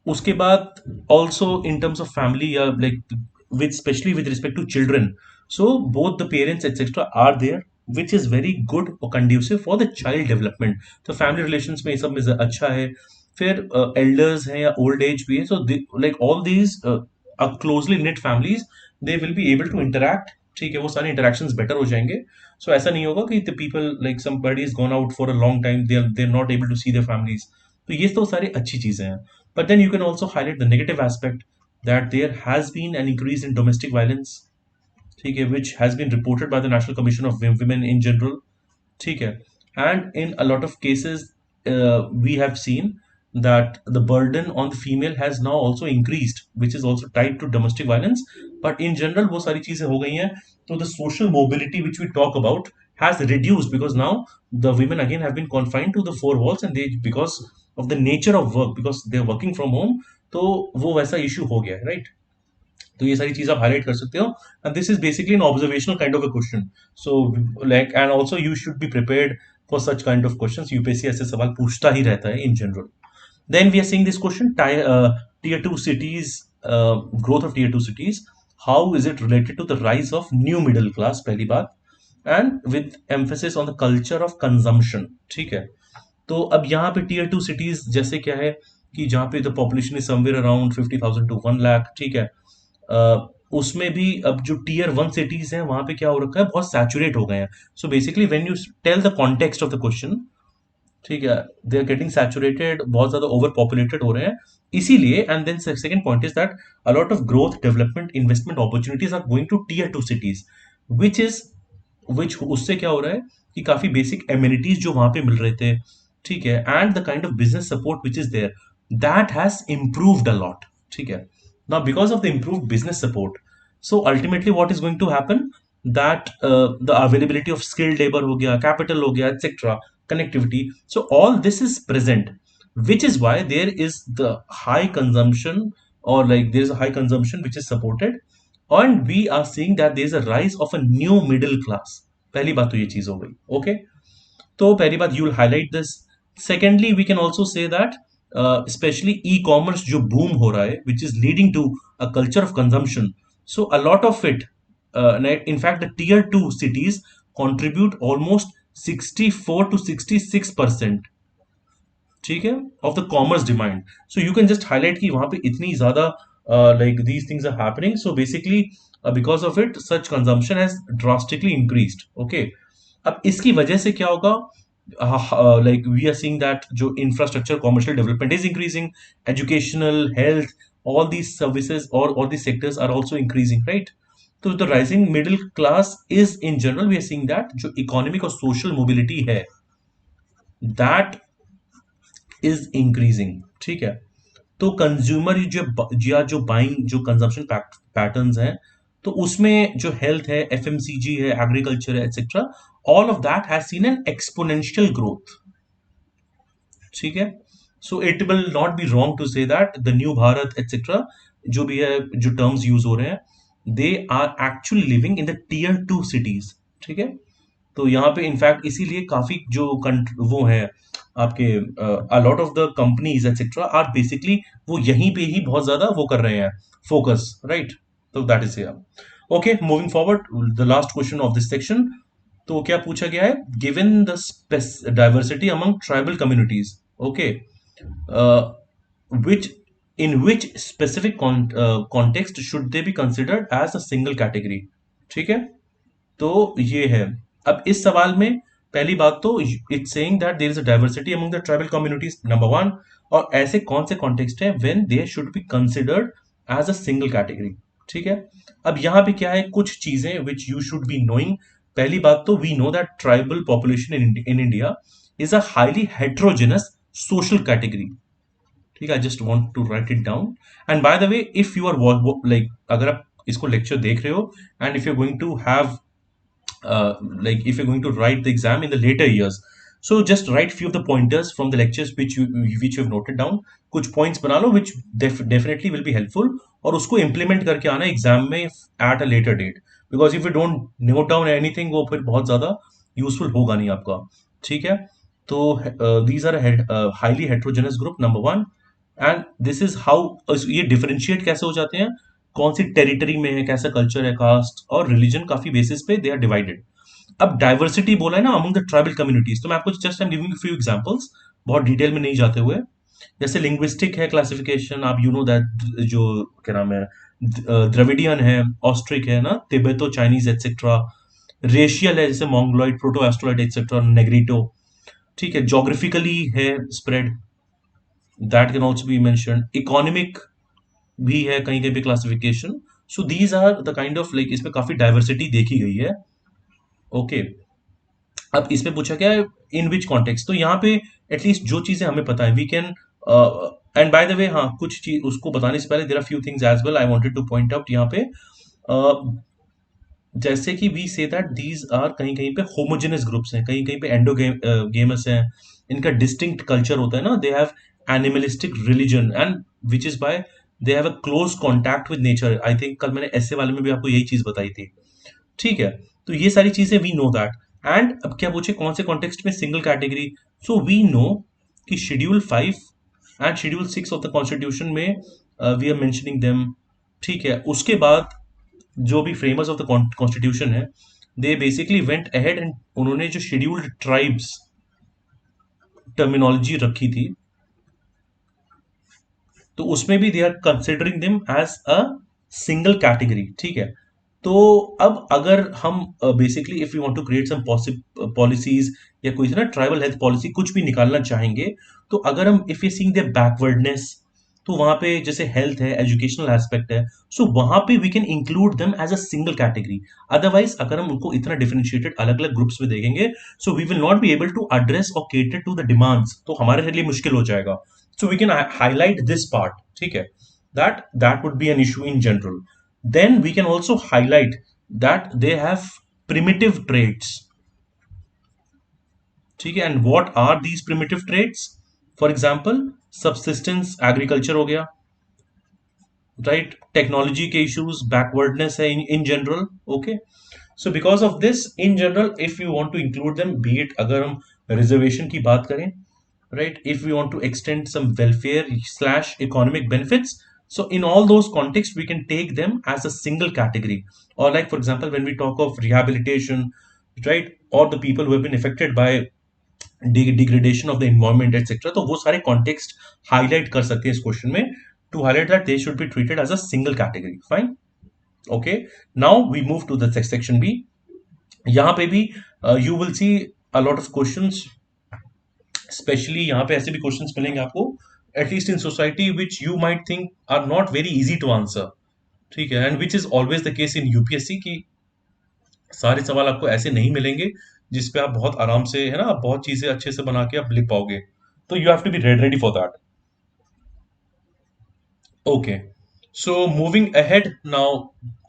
उसके बाद also in terms of family या like with specially with respect to children, so both the parents etcetera are there which is very good और conducive for the child development. तो फैमिली रिलेशंस में ये सब में अच्छा है। फिर एल्डर्स हैं या ओल्ड एज भी है, so like all these closely knit families, they will be able to interact. ठीक है, वो सारे इंटरेक्शंस बेटर हो जाएंगे। सो ऐसा नहीं होगा कि the people like somebody is gone out for a long time, they are not able to see their families. तो ये तो सारी अच्छी चीजें हैं, but then you can also highlight the negative aspect, that there has been an increase in domestic violence. ठीक है, which has been reported by the national commission of women in general. ठीक है, and in a lot of cases we have seen that the burden on the female has now also increased, which is also tied to domestic violence. But in general वो सारी चीजें हो गई हैं, तो the social mobility which we talk about has reduced because now the women again have been confined to the four walls, and they, because of the nature of work, because they're working from home, तो वो वैसा इशू हो गया है, राइट? तो ये सारी चीज आप हाईलाइट कर सकते हो, and this is basically an observational kind of a question. So like, and also you should be prepared for such kind of questions. UPSC ऐसे सवाल पूछता ही रहता है in general. Then we are seeing this question, tier 2 cities, growth of tier 2 cities. How is it related to the rise of new middle class? पहली बात. And with emphasis on the culture of consumption. ठीक है. तो अब यहाँ पे टीयर 2 सिटीज जैसे क्या है कि जहाँ पे the population is somewhere around 50,000 to 1 lakh. ठीक है. उसमें भी अब जो टीयर 1 सिटीज हैं वहां पे क्या हो रखा है, बहुत सैचुरेट हो गए हैं. So basically when you tell the context of the question, ठीक है, दे आर गेटिंग सैचुरेटेड, बहुत ज्यादा ओवर पॉपुलेटेड हो रहे हैं इसीलिए. And then second point is that a lot of growth, development, investment opportunities are going to tier 2 cities, which is which उससे क्या हो रहा है कि काफी बेसिक एमिनिटीज जो वहां पे मिल रहे थे, ठीक है, and the kind of business support which is there, that has improved a lot. ठीक है. Now because of the improved business support, so ultimately what is going to happen, that the availability of skilled labor हो गया, capital हो गया, etc., connectivity, so all this is present, which is why there is the high consumption, or like there is a high consumption which is supported, and we are seeing that there is a rise of a new middle class. पहली बात तो ये चीज हो गई. ओके. तो पहली बात, you will highlight this. Secondly we can also say that specially e commerce जो बूम हो रहा है, which is leading to a culture of consumption. So a lot of it, in fact the tier 2 cities contribute almost 64 to 66%, ठीक है, of the commerce demand. So you can just highlight कि वहां पे इतनी ज्यादा like these things are happening. So basically because of it such consumption has drastically increased. Okay. अब इसकी वजह से क्या होगा, like we are seeing that जो infrastructure commercial development is increasing, educational, health, all these services or all these sectors are also increasing, right? तो the rising middle class is in general we are seeing that जो economic और social mobility है, that is increasing. ठीक है. तो कंज्यूमर जो या जो बाइंग जो कंजम्पशन पैटर्न्स हैं, तो उसमें जो हेल्थ है, एफएमसीजी है, एग्रीकल्चर है, etcetera, all of that has seen an exponential growth. ठीक है. So it will not be wrong to say that the new Bharat etcetera जो भी है, जो टर्म्स यूज हो रहे हैं, they are actually living in the tier 2 cities. ठीक है. तो यहाँ पे इनफैक्ट इसीलिए काफी जो वो है आपके a lot of the companies etcetera are basically वो यहीं पे ही बहुत ज्यादा वो कर रहे हैं, फोकस, राइट? तो that is here. Okay, moving forward, the last question of this section. तो क्या पूछा गया है, given the diversity among tribal communities, okay, which in which specific context should they be considered as a single category. ठीक है. तो ये है. अब इस सवाल में पहली बात तो it's saying that there is a diversity among the tribal communities, number one. और ऐसे कौन से कॉन्टेक्स्ट है when they should be considered as a single category. ठीक है. अब यहाँ पे क्या है, कुछ चीजें which you should be knowing. पहली बात तो we know that tribal population in India is a highly heterogeneous social category. ठीक है. I just want to write it down. And by the way, if you are like अगर आप इसको लेक्चर देख रहे हो, and if you are going to have like if you're going to write the exam in the later years, so just write few of the pointers from the lectures which you've noted down. कुछ points बना लो which definitely will be helpful, और उसको implement करके आना एग्जाम में at a later date, because if you don't note down anything वो फिर बहुत ज्यादा useful होगा नहीं आपका. ठीक है. तो these are a highly heterogeneous group, number one. And this is how, ये डिफरेंशिएट कैसे हो जाते हैं, कौन सी टेरिटरी में है, कैसा कल्चर है, कास्ट और रिलीजन, काफी बेसिस पे दे आर डिवाइडेड. अब डाइवर्सिटी बोला है ना अमंग द ट्राइबल कम्युनिटीज, तो मैं आपको just I am giving few examples, बहुत डिटेल में नहीं जाते हुए. जैसे लिंग्विस्टिक है क्लासिफिकेशन, आप यू नो दैट जो क्या नाम है, द्रविडियन है, ऑस्ट्रिक है ना, तिब्बतो चाइनीज एक्सेट्रा. रेशियल है जैसे Mongoloid, proto Australoid etcetera, Negrito. ठीक है. जोग्राफिकली है spread, that can also be mention. Economic भी है कहीं कहीं पे classification. So these are the kind of like, इसमें काफी डाइवर्सिटी देखी गई है. ओके. अब इसमें पूछा क्या है, इन विच कॉन्टेक्स्ट, तो यहाँ पे एटलीस्ट जो चीजें हमें पता है we can, and by the way हाँ, कुछ चीज उसको बताने से पहले there are few things as well I wanted to point out यहाँ पे। जैसे कि we say that these are कहीं कहीं पे होमोजेनस ग्रुप्स हैं, कहीं कहीं पे एंडोगेमस हैं, इनका डिस्टिंक्ट कल्चर होता है ना, they have animalistic religion and which is by they have a close contact with nature. I think कल मैंने ऐसे वाले में भी आपको यही चीज बताई थी। ठीक है, तो ये सारी चीजें वी नो दैट। एंड अब क्या पूछे कौन से कॉन्टेक्स्ट में single category, so we know कि schedule 5 and schedule 6 of the constitution में वी आर मेंशनिंग देम। ठीक है, उसके बाद जो भी फ्रेमर्स ऑफ द कॉन्स्टिट्यूशन है, they basically went ahead and उन्होंने जो शेड्यूल्ड ट्राइब्स टर्मिनोलॉजी रखी थी, तो उसमें भी they are considering them as a single category. ठीक है, तो अब अगर हम basically if you want to create some policies या कोई ना ट्राइबल हेल्थ पॉलिसी कुछ भी निकालना चाहेंगे, तो अगर हम if you seeing the backwardness, तो वहां पे जैसे हेल्थ है, एजुकेशनल एस्पेक्ट है, सो वहां पे we can include them as a single category. Otherwise अगर हम उनको इतना डिफरेंशिएटेड अलग अलग ग्रुप्स में देखेंगे, so we will not be able to address और केटर टू द डिमांड्स, तो हमारे लिए मुश्किल हो जाएगा। So we can highlight this part, ठीक है, that would be an issue in general. Then we can also highlight that they have primitive traits, ठीक है, and what are these primitive traits? For example, subsistence agriculture हो गया, right? Technology के issues, backwardness है in general, okay? So because of this, in general, if you want to include them, be it अगर हम reservation की बात करें, right, if we want to extend some welfare slash economic benefits, so in all those contexts we can take them as a single category. Or like for example when we talk of rehabilitation, right, or the people who have been affected by degradation of the environment etc, तो वो सारे context highlight कर सकते हैं इस question में, to highlight that they should be treated as a single category. Fine, okay, now we move to the section B. यहाँ पे भी you will see a lot of questions, specially यहाँ पे ऐसे भी क्वेश्चंस मिलेंगे आपको, at least in society which you might think are not very easy to answer. ठीक है, and which is always the case in UPSC की सारे सवाल आपको ऐसे नहीं मिलेंगे जिसपे आप बहुत आराम से है ना, आप बहुत चीजें अच्छे से बना के आप लिख पाओगे, तो you have to be ready for that. Okay, so moving ahead now,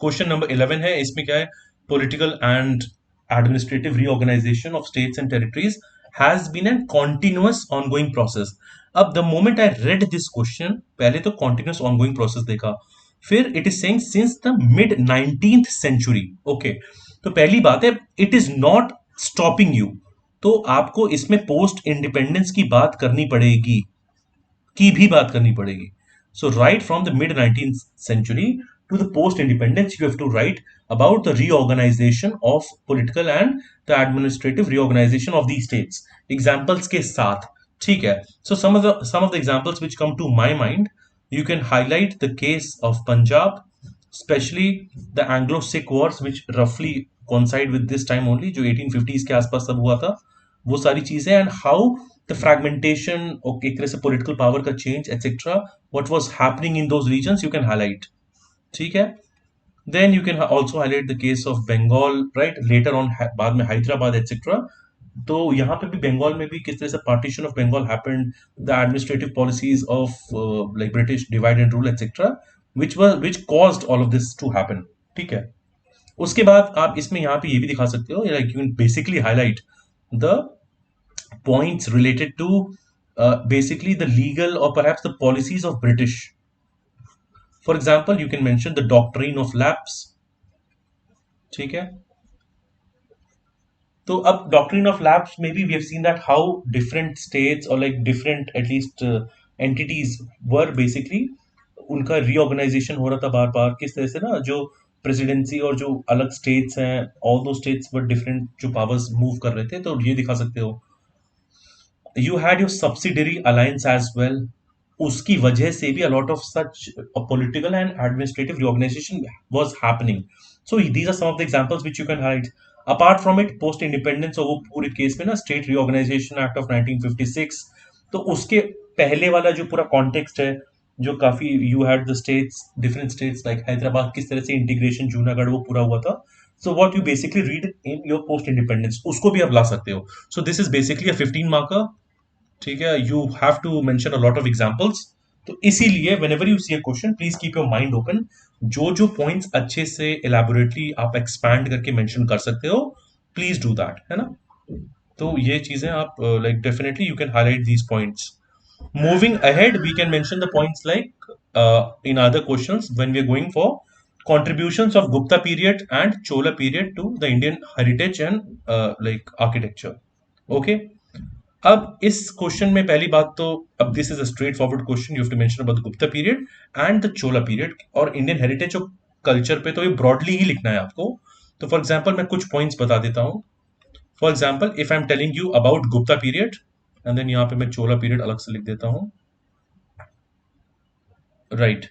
question number 11 है, इसमें क्या है, political and administrative reorganisation of states and territories has been an continuous ongoing process. अब the moment I read this question, पहले तो कॉन्टिन्यूअस ऑनगोइंग प्रोसेस देखा, फिर it is saying since the mid 19th century. Okay, तो पहली बात है it is not stopping you, तो आपको इसमें पोस्ट इंडिपेंडेंस की बात करनी पड़ेगी, की भी बात करनी पड़ेगी। So right from the mid 19th century to the post independence, you have to write about the reorganization of political and the administrative reorganization of these states, examples के साथ। ठीक है, so some of the examples which come to my mind, you can highlight the case of Punjab, especially the Anglo-Sikh wars which roughly coincide with this time only, जो 1850s के आसपास सब हुआ था, वो सारी चीजें, एंड हाउ द फ्रैगमेंटेशन और एक तरह से पॉलिटिकल पावर का change etcetera, what was happening in those regions, you can highlight. ठीक है, then you can also highlight the case of Bengal, right, later on बाद में हैदराबाद एक्सेट्रा। तो यहाँ पे भी बंगाल में भी किस तरह से partition of Bengal happened, the administrative policies of like British divide and rule etcetera, which caused all of this to happen। ठीक है, उसके बाद आप इसमें यहाँ पे ये भी दिखा सकते हो, like you can basically highlight the points related to basically the legal or perhaps the policies of British. For example, you can mention the doctrine of lapse। ठीक है, तो अब डॉक्ट्रिन ऑफ लैप्स में भी we have seen that how different states और like different at least entities were basically उनका रीऑर्गेनाइजेशन हो रहा था बार बार, किस तरह से ना जो प्रेसिडेंसी और जो अलग स्टेट्स हैं, all those states were different जो पावर्स मूव कर रहे थे, तो ये दिखा सकते हो। You had your subsidiary alliance as well, उसकी वजह से भी a lot of such political and administrative reorganization was happening। So these are some of the examples which you can highlight। apart from it, post independence और वो पूरे केस में ना स्टेट रिऑर्गेनाइजेशन एक्ट ऑफ 1956, तो उसके पहले वाला जो पूरा कॉन्टेक्स्ट है, जो काफी you had the states, different states like Hyderabad, किस तरह से इंटीग्रेशन जूनागढ़ वो पूरा हुआ था, so what you basically read in your post independence, उसको भी आप ला सकते हो. So this is basically a 15 marker. ठीक है, you have to mention a lot of examples. तो इसीलिए whenever you see a question, please keep your mind open. जो जो पॉइंट्स अच्छे से एलैबोरेटली आप एक्सपैंड करके मेंशन कर सकते हो, प्लीज डू दैट, है ना. तो ये चीजें आप like definitely you can highlight these points. Moving ahead, we can mention the points like in other questions when we are going for contributions of Gupta period and Chola period to the Indian heritage and like architecture. Okay. अब इस क्वेश्चन में पहली बात तो, अब this is a straight forward question, you have to mention about the Gupta period and the Chola period और इंडियन हेरिटेज और कल्चर पे, तो ये ब्रॉडली ही लिखना है आपको. तो फॉर एग्जांपल मैं कुछ पॉइंट्स बता देता हूँ. For example if I am telling you about Gupta period and then यहाँ पे मैं चोला पीरियड अलग से लिख देता हूँ. राइट.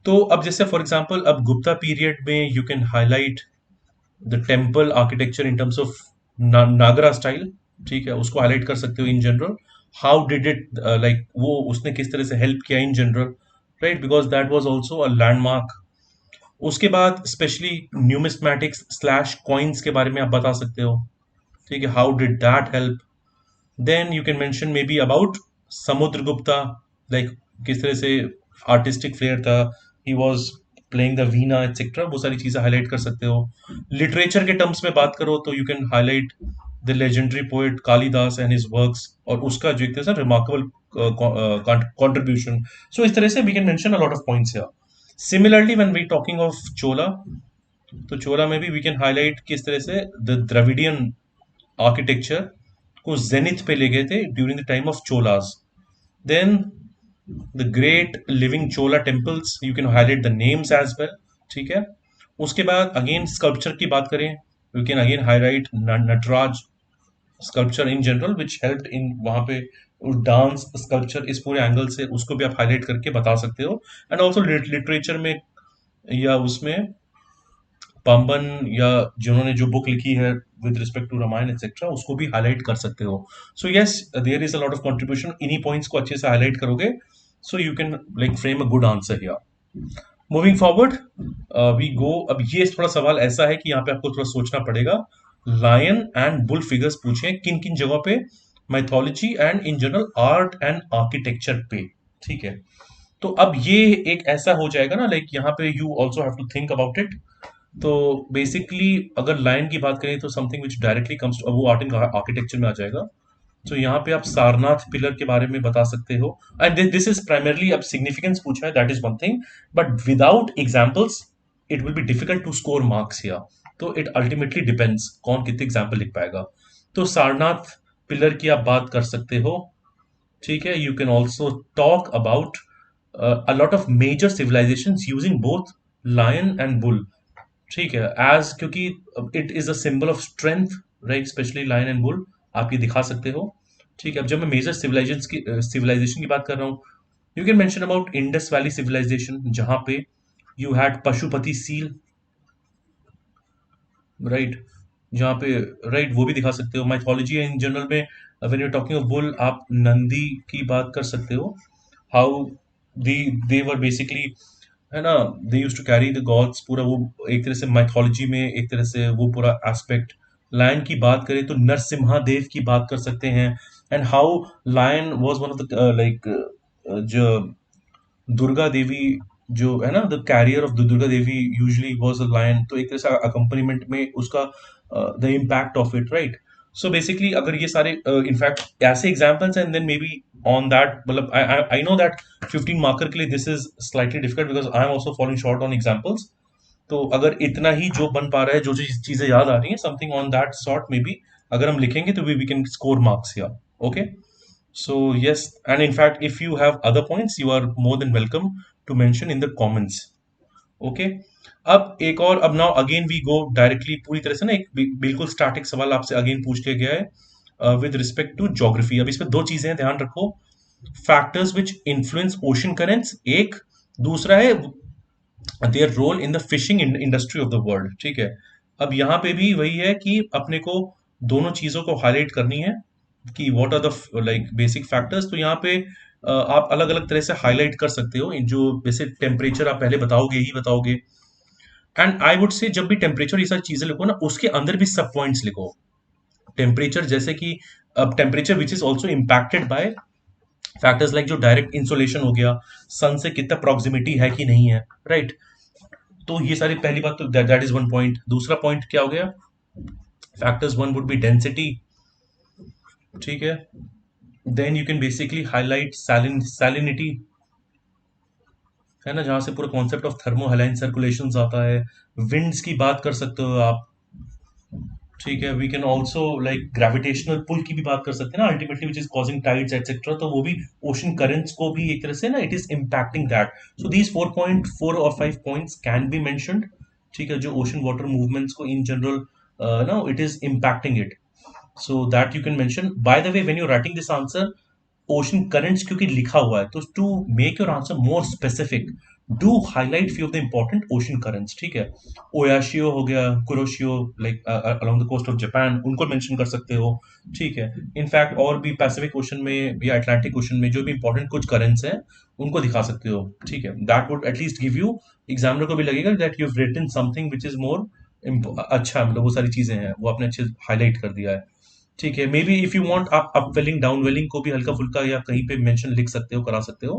तो अब जैसे फॉर एग्जांपल अब गुप्ता पीरियड में you can highlight the temple architecture in terms of Nagara style. ठीक है, उसको हाईलाइट कर सकते हो in general. How did it like, वो उसने किस तरह से हेल्प किया in general, right, because that was also a landmark. उसके बाद स्पेशली न्यूमिस्मैटिक्स स्लैश कॉइन्स के बारे में आप बता सकते हो. ठीक है, how did that help. Then you can mention may be about Samudragupta, like किस तरह से आर्टिस्टिक फ्लेयर था, he was playing the veena etcetera, वो सारी चीजें हाईलाइट कर सकते हो. लिटरेचर के टर्म्स में बात करो तो you can highlight the legendary poet Kalidas and his works और उसका जो एक तरह से रिमार्केबल कंट्रीब्यूशन. सो इस तरह से we can mention a lot of points here. Similarly when we talking of Chola, तो चोला में भी वी कैन हाईलाइट किस तरह से द द्रविडियन आर्किटेक्चर को जेनिथ पे ले गए थे during the time of Cholas. Then the great living Chola temples, you can highlight the names as well. ठीक है. उसके बाद अगेन स्कल्पचर की बात करें, you can again highlight Nataraja sculpture in general which helped in वहां पे डांस स्कल्पचर, इस पूरे एंगल से उसको भी आप हाईलाइट करके बता सकते हो. एंड ऑल्सो लिटरेचर में या उसमें पाम्बन या जिन्होंने जो बुक लिखी है with respect to Ramayana etcetera, उसको भी हाईलाइट कर सकते हो. So yes, there is a lot of contribution. इन्हीं पॉइंट्स को अच्छे से हाईलाइट करोगे, so you can like frame a good answer here. Moving forward we go. अब ये थोड़ा सवाल ऐसा है कि यहाँ पे आपको थोड़ा सोचना पड़ेगा. लायन एंड बुल फिगर्स पूछे किन किन जगहों पे, mythology and in general art and architecture पे. ठीक है. तो अब ये एक ऐसा हो जाएगा ना, लाइक यहाँ पे you also have to think about it. तो बेसिकली अगर लाइन की बात करें तो something which directly comes to, वो आर्ट एंड आर्किटेक्चर में आ जाएगा. तो यहाँ पे आप सारनाथ पिलर के बारे में बता सकते हो. एंड दिस इज प्राइमरली, अब सिग्निफिकेंस पूछा है, that is one thing, but without examples it will be difficult to score marks here. तो इट अल्टीमेटली डिपेंड्स कौन कितने एग्जाम्पल लिख पाएगा. तो सारनाथ पिलर की आप बात कर सकते हो. ठीक है. You can also talk about a lot of major civilizations using both lion and bull. ठीक है, एज क्योंकि it is a symbol of strength, right, specially lion and bull आप ये दिखा सकते हो. ठीक है. अब जब मैं मेजर सिविलाइजेशन की बात कर रहा हूँ, you can mention about Indus valley civilization जहां पे you had Pashupati seal, right, जहाँ पे, राइट, वो भी दिखा सकते हो. माइथोलॉजी इन जनरल में when you talking of bull, आप नंदी की बात कर सकते हो. हाउ दे वर बेसिकली, है ना, they use to carry the gods, पूरा वो एक तरह से माइथोलॉजी में एक तरह से वो पूरा एस्पेक्ट. लायन की बात करें तो नरसिम्हा देव की बात कर सकते हैं. And how lion was one of the like जो दुर्गा देवी जो है ना, the carrier of the Durga Devi usually was a lion. तो एक तरह से अकम्पनीमेंट में उसका the impact of it, right. So basically अगर ये सारे इनफैक्ट ऐसे examples and then may be on that, मतलब आई नो दैट 15 मार्कर के लिए this is slightly difficult because I am also following short on examples. तो अगर इतना ही जो बन पा रहा है, जो जो चीजें याद आ रही हैं, समथिंग ऑन दैट सॉर्ट में भी अगर हम लिखेंगे तो we can score marks here. Okay. So yes, and in fact, if you have other points, you are more than welcome to mention in the comments. Okay. अब एक और, अब now again we go directly, पूरी तरह से ना एक बिल्कुल स्टैटिक सवाल आपसे अगेन पूछ लिया गया है विद रिस्पेक्ट टू ज्योग्राफी. अब इसमें दो चीजें हैं, ध्यान रखो. Factors which influence ocean currents एक, दूसरा है their role in the fishing industry of the world. ठीक है. अब यहाँ पे भी वही है कि अपने को दोनों चीजों को हाईलाइट करनी है कि what are the like basic factors. तो यहाँ पे आप अलग अलग तरह से हाईलाइट कर सकते हो. इन जो बेसिक टेम्परेचर आप पहले बताओगे ही बताओगे. एंड आई वुड से जब भी टेम्परेचर ये सारी चीजें लिखो ना, उसके अंदर भी सब पॉइंट्स लिखो। टेम्परेचर जैसे कि अब temperature which is also impacted by factors like जो डायरेक्ट इंसोलेशन हो गया, सन से कितना प्रॉक्सिमिटी है कि नहीं है, राइट। तो ये सारी पहली बात तो दैट इज वन पॉइंट। दूसरा पॉइंट क्या हो गया, factors one would be density, ठीक है। Then you can basically highlight salinity, है ना, जहां से पूरा कॉन्सेप्ट ऑफ थर्मोहाइलाइन सर्कुलेशन आता है। विंड्स की बात कर सकते हो आप, ठीक है। We can also like gravitational pull की भी बात कर सकते हैं ना, ultimately which is causing tides etcetera, तो वो भी ओशन करंट्स को भी एक तरह से ना it is impacting that. So these 4.4 और 5 पॉइंट्स कैन बी मेंशन्ड, ठीक है, जो ओशन वाटर मूवमेंट्स को इन जनरल ना it is impacting it. So that you can mention. By the way, when you're writing this answer, ocean currents क्योंकि लिखा हुआ है, तो to make your answer more specific, do highlight few of the important ocean currents, ठीक है। ओयाशियो हो गया, Kuroshio, like along the coast of Japan, उनको mention कर सकते हो, ठीक है। इनफैक्ट और भी पैसिफिक ओशन में या अटलांटिक ओशन में जो भी इंपॉर्टेंट कुछ करेंट्स हैं उनको दिखा सकते हो, ठीक है। That would at least give you, examiner को भी लगेगा that you have written something which is more अच्छा, मतलब वो सारी चीजें हैं वो आपने अच्छे हाईलाइट कर दिया है, ठीक है। May be if you want आप अपवेलिंग डाउनवेलिंग को भी हल्का फुल्का या कहीं पे मेंशन लिख सकते हो, करा सकते हो,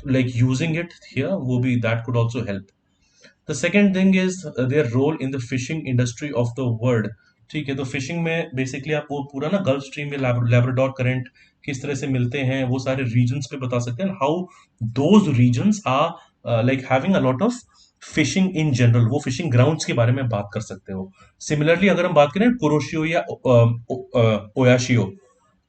लाइक यूजिंग इट हियर, वो भी that could also help. The second thing is their role in the fishing industry of the world, ठीक है। तो फिशिंग में बेसिकली आप वो पूरा ना गल्फ स्ट्रीम में लैब्राडोर करंट किस तरह से मिलते हैं, वो सारे रीजन्स पे बता सकते हैं, how those regions are like having a lot of fishing in general, वो फिशिंग ग्राउंड्स के बारे में बात कर सकते हो। सिमिलरली अगर हम बात करें कुरोशियो या ओयाशियो,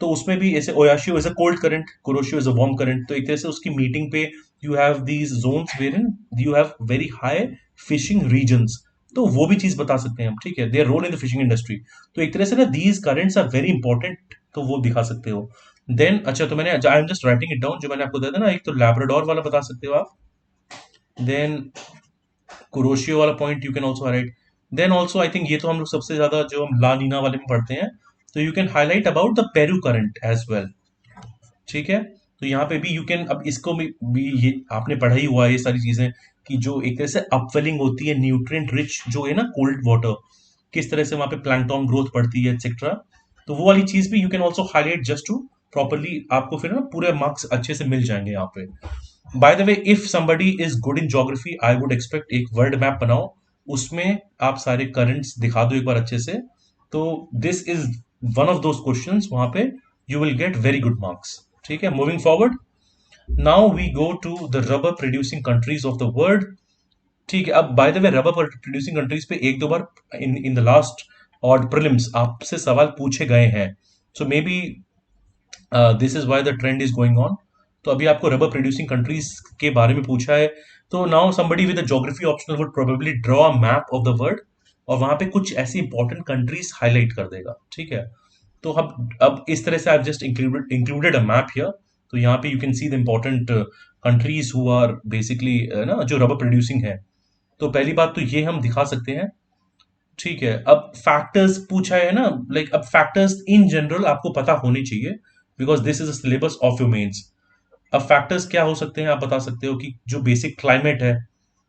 तो उसमें भी ऐसे Oyashio is a cold current, Kuroshio is a warm current, तो एक तरह से उसकी मीटिंग पे you have these zones wherein you have very high fishing regions, तो वो भी चीज बता सकते हैं हम, ठीक है। Their role in the fishing industry, तो एक तरह से ना these currents are very important, तो वो दिखा सकते हो। देन अच्छा, तो मैंने I am just writing it down, जो मैंने आपको बताया था ना, एक तो लैब्राडोर वाला बता सकते हो आप, देन कुरोशियो वाला point you can also highlight. Then also I think ये तो हम लोग सबसे ज्यादा जो हम ला नीना वाले में पढ़ते हैं, तो you can highlight about the Peru current as well, ठीक है। तो यहाँ पे भी यू कैन, अब इसको भी ये आपने पढ़ा ही हुआ है ये सारी चीजें, कि जो एक तरह से अपवेलिंग होती है न्यूट्रिएंट रिच जो है ना कोल्ड वाटर, किस तरह से वहां पे प्लैंक्टन ग्रोथ बढ़ती है एक्सेट्रा, तो वो वाली चीज भी you can also highlight just to properly, आपको फिर ना पूरे मार्क्स अच्छे से मिल जाएंगे यहाँ पे। Bye the way, if somebody is good in geography, I would expect एक वर्ल्ड मैप बनाओ, उसमें आप सारे करंट्स दिखा दो एक बार अच्छे से, तो this is one of those questions, वहां पे you will get very good marks, ठीक है। Moving forward, now we go to the rubber producing countries of the world, ठीक है। अब by the way rubber producing countries पे एक दो बार इन इन द लास्ट और प्रीलिम्स आपसे सवाल पूछे गए हैं, so maybe this is why the trend is going on. तो अभी आपको रबर प्रोड्यूसिंग कंट्रीज के बारे में पूछा है, तो now somebody with geography optional would probably draw a map of the world, और वहां पे कुछ ऐसी इंपॉर्टेंट कंट्रीज हाईलाइट कर देगा, ठीक है। तो अब इस तरह से I just included a map here, तो यहाँ पे you can see the important countries who are basically ना जो रबर प्रोड्यूसिंग है। तो पहली बात तो ये हम दिखा सकते हैं, ठीक है। अब फैक्टर्स पूछा है ना, लाइक अब फैक्टर्स इन जनरल आपको पता होने चाहिए, because this is syllabus of your mains. अब फैक्टर्स क्या हो सकते हैं, आप बता सकते हो कि जो बेसिक क्लाइमेट है,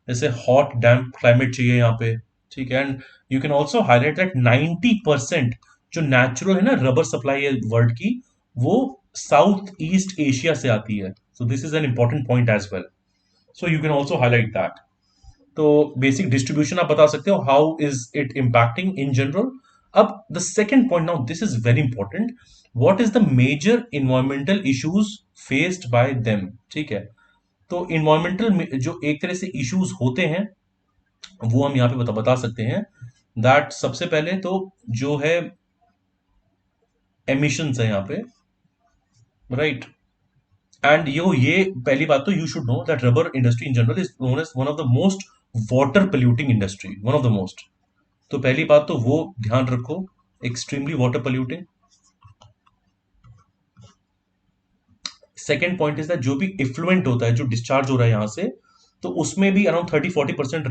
जैसे हॉट डैम्प क्लाइमेट चाहिए यहाँ पे, ठीक है। And you can also highlight that 90% जो नेचुरल है ना रबर सप्लाई है वर्ल्ड की, वो साउथ ईस्ट एशिया से आती है, so this is an important point as well, so you can also highlight that. तो बेसिक डिस्ट्रीब्यूशन आप बता सकते हो, how is it impacting in general. अब the second point, now this is very important, what is the major environmental issues faced by them, ठीक है। तो इन्वायरमेंटल जो एक तरह से इश्यूज होते हैं वो हम यहाँ पे बता सकते हैं, दैट सबसे पहले तो जो है एमिशंस है यहाँ पे, राइट। एंड ये पहली बात तो you should know that rubber industry in general is known as one of the most water polluting industry, one of the most. तो पहली बात तो वो ध्यान रखो, extremely water polluting. Second point is that जो भी इफ्लुएंट होता है, जो डिस्चार्ज हो रहा है यहाँ से, तो उसमें भी अराउंड 30-40%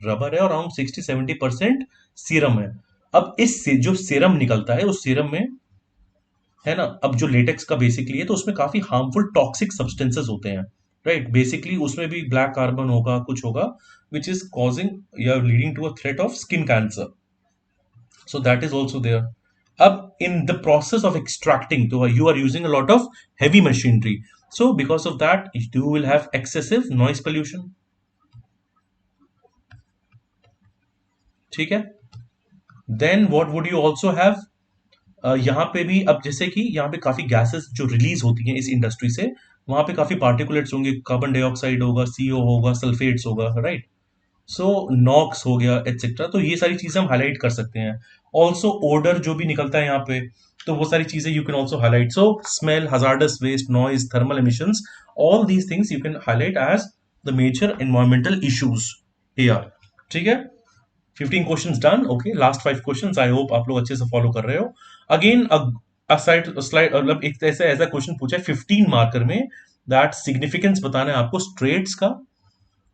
रबर है और अराउंड 60-70% सीरम है। अब इससे जो सीरम निकलता है उस सीरम में, है ना, अब जो लेटेक्स का बेसिकली है, तो उसमें काफी हार्मफुल टॉक्सिक सब्सटेंसेस होते हैं, राइट, बेसिकली उसमें भी ब्लैक कार्बन होगा, कुछ होगा, विच इज कॉजिंग या leading to a threat of skin cancer. So that is also there. Up in the process of extracting, so you are using a lot of heavy machinery. So because of that, you will have excessive noise pollution. ठीक है. Then what would you also have? यहाँ पे भी अब जैसे कि यहाँ पे काफी गैसेस जो रिलीज होती हैं इस इंडस्ट्री से, वहां पे काफी पार्टिकुलेट्स होंगे, कार्बन डाइऑक्साइड होगा, सीओ होगा, सल्फेट्स होगा, राइट. सो नॉक्स हो गया एटसेट्रा, तो ये सारी चीजें हम हाईलाइट कर सकते हैं. ऑल्सो ओडर जो भी निकलता है यहाँ पे, तो वो सारी चीजें you can also highlight. So smell, hazardous waste, noise, thermal emissions, all these things you can highlight as the major environmental issues here. ठीक है. 15 questions done. Okay, last 5 questions. I hope आप लोग अच्छे से फॉलो कर रहे हो. अगेन स्लाइड मतलब एक ऐसा ऐसा क्वेश्चन पूछा है 15 मार्कर में, दैट सिग्निफिकेंस बताना है आपको स्ट्रेट्स का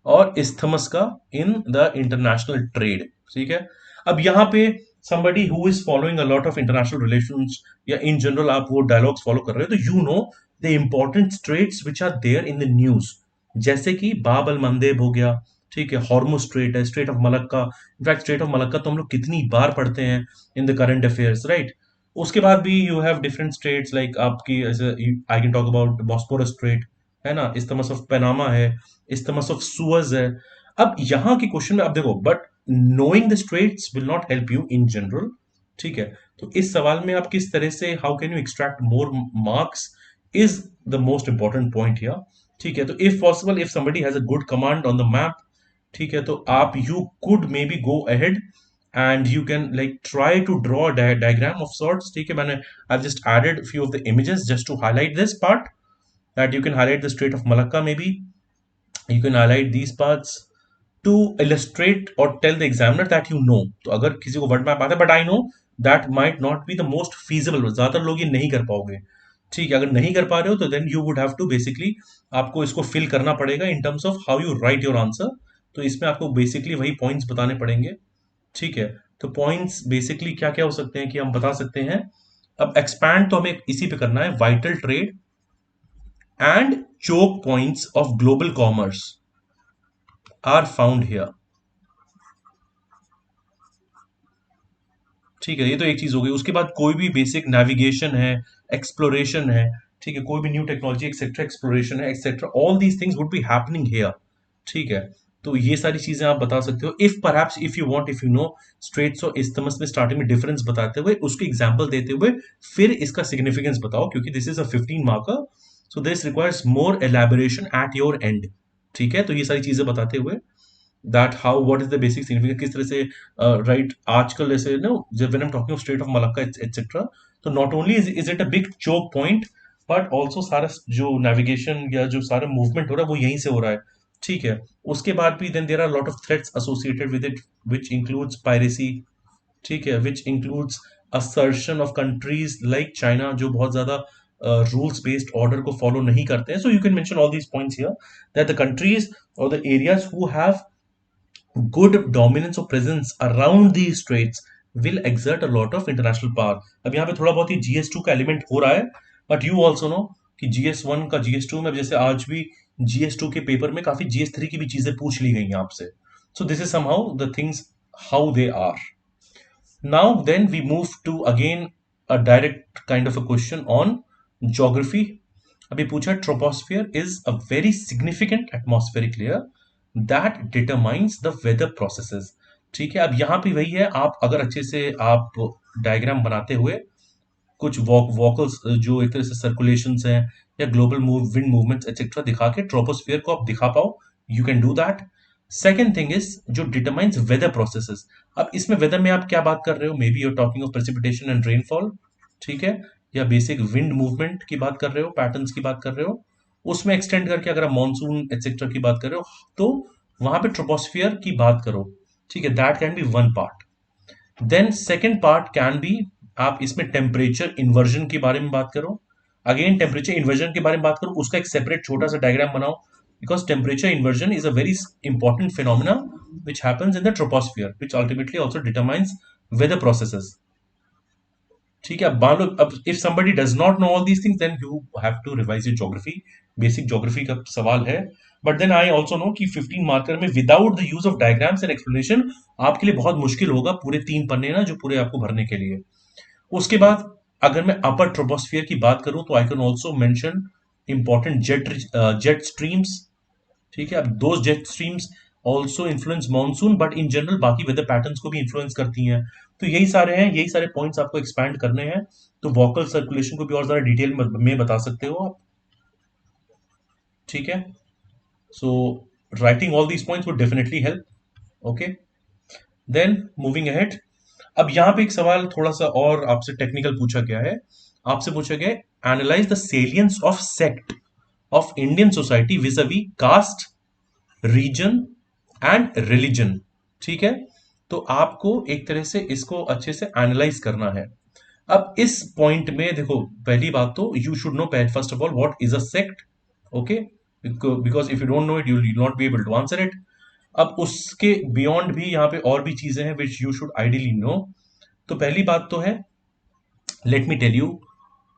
और इस्थमस का इन द इंटरनेशनल ट्रेड. ठीक है. अब यहाँ पे somebody who is following a lot of international relations या in general आप वो dialogues follow कर रहे हो, तो you know the important straits which are there in the news. जैसे कि बाब अल मंदेब हो गया, ठीक है, हॉर्मुज स्ट्रेट है, strait of Malacca. In fact strait of Malacca तो हम लोग कितनी बार पढ़ते हैं in the current affairs, right. उसके बाद भी you have different straits like आपकी, I can talk about Bosphorus strait, है ना, इस्तमस ऑफ पनामा है, इस्तमस ऑफ सुअज है. अब यहाँ के क्वेश्चन में अब देखो, but knowing the straits will not help you in general. ठीक है. तो इस सवाल में आप किस तरह से how can you extract more marks is the most important point here. ठीक है. तो if possible, if somebody has a good command on the map, ठीक है, तो आप you could may be go ahead and you can like try to draw a diagram of sorts. ठीक है. मैंने I've just added few of the images just to highlight this part, that you can highlight the Strait of Malacca maybe. You can highlight these parts to illustrate or tell the examiner that you know. तो अगर किसी को वर्ड मैप आता है, but I know that might not be the most feasible, ज्यादातर लोग ये नहीं कर पाओगे. ठीक है. अगर नहीं कर पा रहे हो तो then you would have to basically आपको इसको फिल करना पड़ेगा in terms of how you write your answer. तो इसमें आपको बेसिकली वही पॉइंट्स बताने पड़ेंगे. ठीक है. तो पॉइंट्स बेसिकली क्या क्या हो सकते हैं कि हम बता सकते हैं. अब एक्सपैंड तो हमें इसी पे करना है, vital trade and choke points of global commerce are found here. ठीक है. ये तो एक चीज हो गई. उसके बाद कोई भी बेसिक नेविगेशन है, एक्सप्लोरेशन है, ठीक है, कोई भी न्यू टेक्नोलॉजी एक्सेट्रा, एक्सप्लोरेशन है etcetera, all these things would be happening here. ठीक है. तो ये सारी चीजें आप बता सकते हो. If perhaps if you want, if you know straits और इस्थमस में स्टार्टिंग में डिफरेंस बताते हुए, उसके एग्जांपल देते हुए फिर इसका सिग्निफिकेंस बताओ, क्योंकि this is a 15 marker. So this requires more elaboration at your end. ठीक है. तो ये सारी चीजें बताते हुए that how what is the basic significance, किस तरह से right आजकल ऐसे no when I'm talking of Strait of Malacca etc. तो not only is it a big choke point, but also सारा जो navigation या जो सारा movement हो रहा है वो यहीं से हो रहा है. ठीक है. उसके बाद भी then there are a lot of threats associated with it, which includes piracy. ठीक है. which includes assertion of countries like China जो बहुत ज्यादा rules based order को follow नहीं करते हैं. So you can mention all these points here, that the countries or the areas who have good dominance or presence around these straits will exert a lot of international power. अब यहाँ पे थोड़ा बहुत ही GS2 का एलिमेंट हो रहा है, बट यू ऑल्सो नो कि GS1 का GS2 में, जैसे आज भी GS2 के पेपर में काफी GS3 की भी चीजें पूछ ली गई हैं आपसे. So this is somehow the things how they are. Now then we move to again a direct kind of a question on geography. अभी पूछा troposphere is a very significant atmospheric layer that determines the weather processes. ठीक है. अब यहाँ पे वही है, आप अगर अच्छे से आप डायग्राम बनाते हुए कुछ वॉकल्स जो एक तरह से सर्कुलेशंस हैं या ग्लोबल विंड मूवमेंट्स एक्सेट्रा दिखा के ट्रोपोस्फियर को आप दिखा पाओ, you can do that. Second thing is जो डिटरमाइंस वेदर प्रोसेसेस. अब इसमें वेदर में आप क्या बात कर रहे हो, may be you're talking of precipitation and rainfall. ठीक है. या बेसिक विंड मूवमेंट की बात कर रहे हो, पैटर्न्स की बात कर रहे हो. उसमें एक्सटेंड करके अगर आप मानसून एक्सेट्रा की बात कर रहे हो, तो वहां पे ट्रोपोस्फियर की बात करो. ठीक है. That can be one part. Then second part can be, आप इसमें टेम्परेचर इन्वर्जन के बारे में बात करो. अगेन टेम्परेचर इन्वर्जन के बारे में बात करो, उसका एक सेपरेट छोटा सा डायग्राम बनाओ, because temperature inversion is a very important phenomena which happens in the troposphere, which ultimately also determines weather processes. ठीक है, अब मान लो, अब if somebody does not know all these things then you have to revise your geography, basic geography का सवाल है। But then I also know कि 15 मार्कर में without the use of diagrams and explanation आपके लिए बहुत मुश्किल होगा पूरे 3 पन्ने ना जो पूरे आपको भरने के लिए। उसके बाद अगर मैं अपर ट्रोपोस्फियर की बात करूं तो I can also mention important jet streams. ठीक है, अब दो jet streams also influence monsoon, but in general बाकी वेदर पैटर्न्स को भी इन्फ्लुएंस करती हैं। तो यही सारे हैं, यही सारे पॉइंट्स आपको एक्सपैंड करने हैं। तो वोकल सर्कुलेशन को भी और ज्यादा डिटेल में बता सकते हो आप। ठीक है, so writing all these points would definitely help. Okay, then moving ahead. अब यहाँ पे एक सवाल थोड़ा सा और आपसे टेक्निकल पूछा गया है। आपसे पूछा गया है analyse the salience of sect of Indian society vis a vis caste, region and religion. ठीक है, तो आपको एक तरह से इसको अच्छे से एनालाइज करना है। अब इस पॉइंट में देखो, पहली बात तो you should know first of all what is a sect. Okay, because if you don't know it you will not be able to answer it. अब उसके बियॉन्ड भी यहाँ पे और भी चीजें हैं which you should ideally know. तो पहली बात तो है, लेट मी टेल यू,